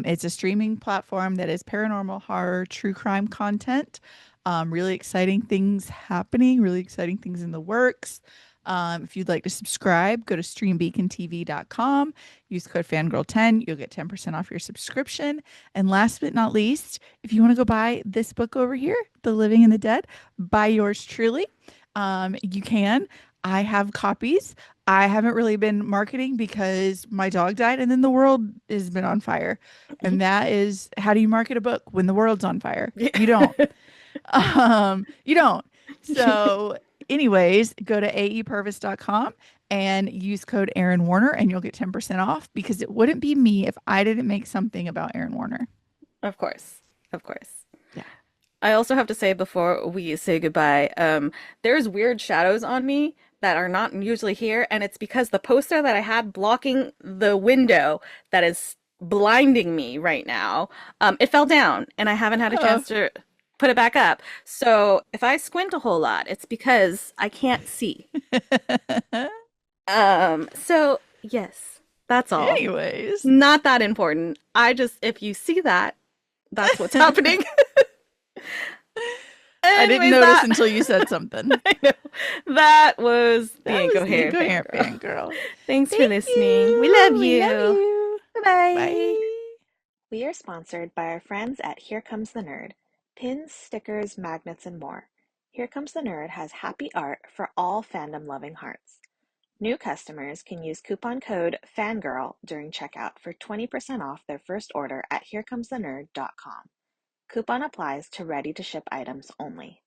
S3: It's a streaming platform that is paranormal horror, true crime content. Really exciting things happening, really exciting things in the works. If you'd like to subscribe, go to streambeacontv.com, use code fangirl10, you'll get 10% off your subscription. And last but not least, if you want to go buy this book over here, The Living and the Dead, by yours truly, you can. I have copies. I haven't really been marketing because my dog died and then the world has been on fire. And that is, how do you market a book when the world's on fire? You don't. You don't. So anyways, go to aepurvis.com and use code Aaron Warner and you'll get 10% off because it wouldn't be me if I didn't make something about Aaron Warner.
S2: Of course. Of course.
S3: Yeah.
S2: I also have to say before we say goodbye, there's weird shadows on me that are not usually here, and it's because the poster that I had blocking the window that is blinding me right now, it fell down, and I haven't had a chance to put it back up. So if I squint a whole lot, it's because I can't see. So yes, that's all.
S3: Anyways.
S2: Not that important. If you see that, that's what's happening.
S3: I didn't
S2: Anyways,
S3: notice until you said something.
S2: I know. That was the
S3: That was the
S2: Incoherent
S3: Incoherent
S2: Fangirl.
S3: Fangirl.
S2: Thanks for
S3: Thank
S2: listening.
S3: you.
S2: We love
S3: We
S2: you.
S3: love you.
S2: Bye-bye.
S3: Bye.
S4: We are sponsored by our friends at Here Comes the Nerd. Pins, stickers, magnets, and more. Here Comes the Nerd has happy art for all fandom-loving hearts. New customers can use coupon code FANGIRL during checkout for 20% off their first order at HereComesTheNerd.com. Coupon applies to ready-to-ship items only.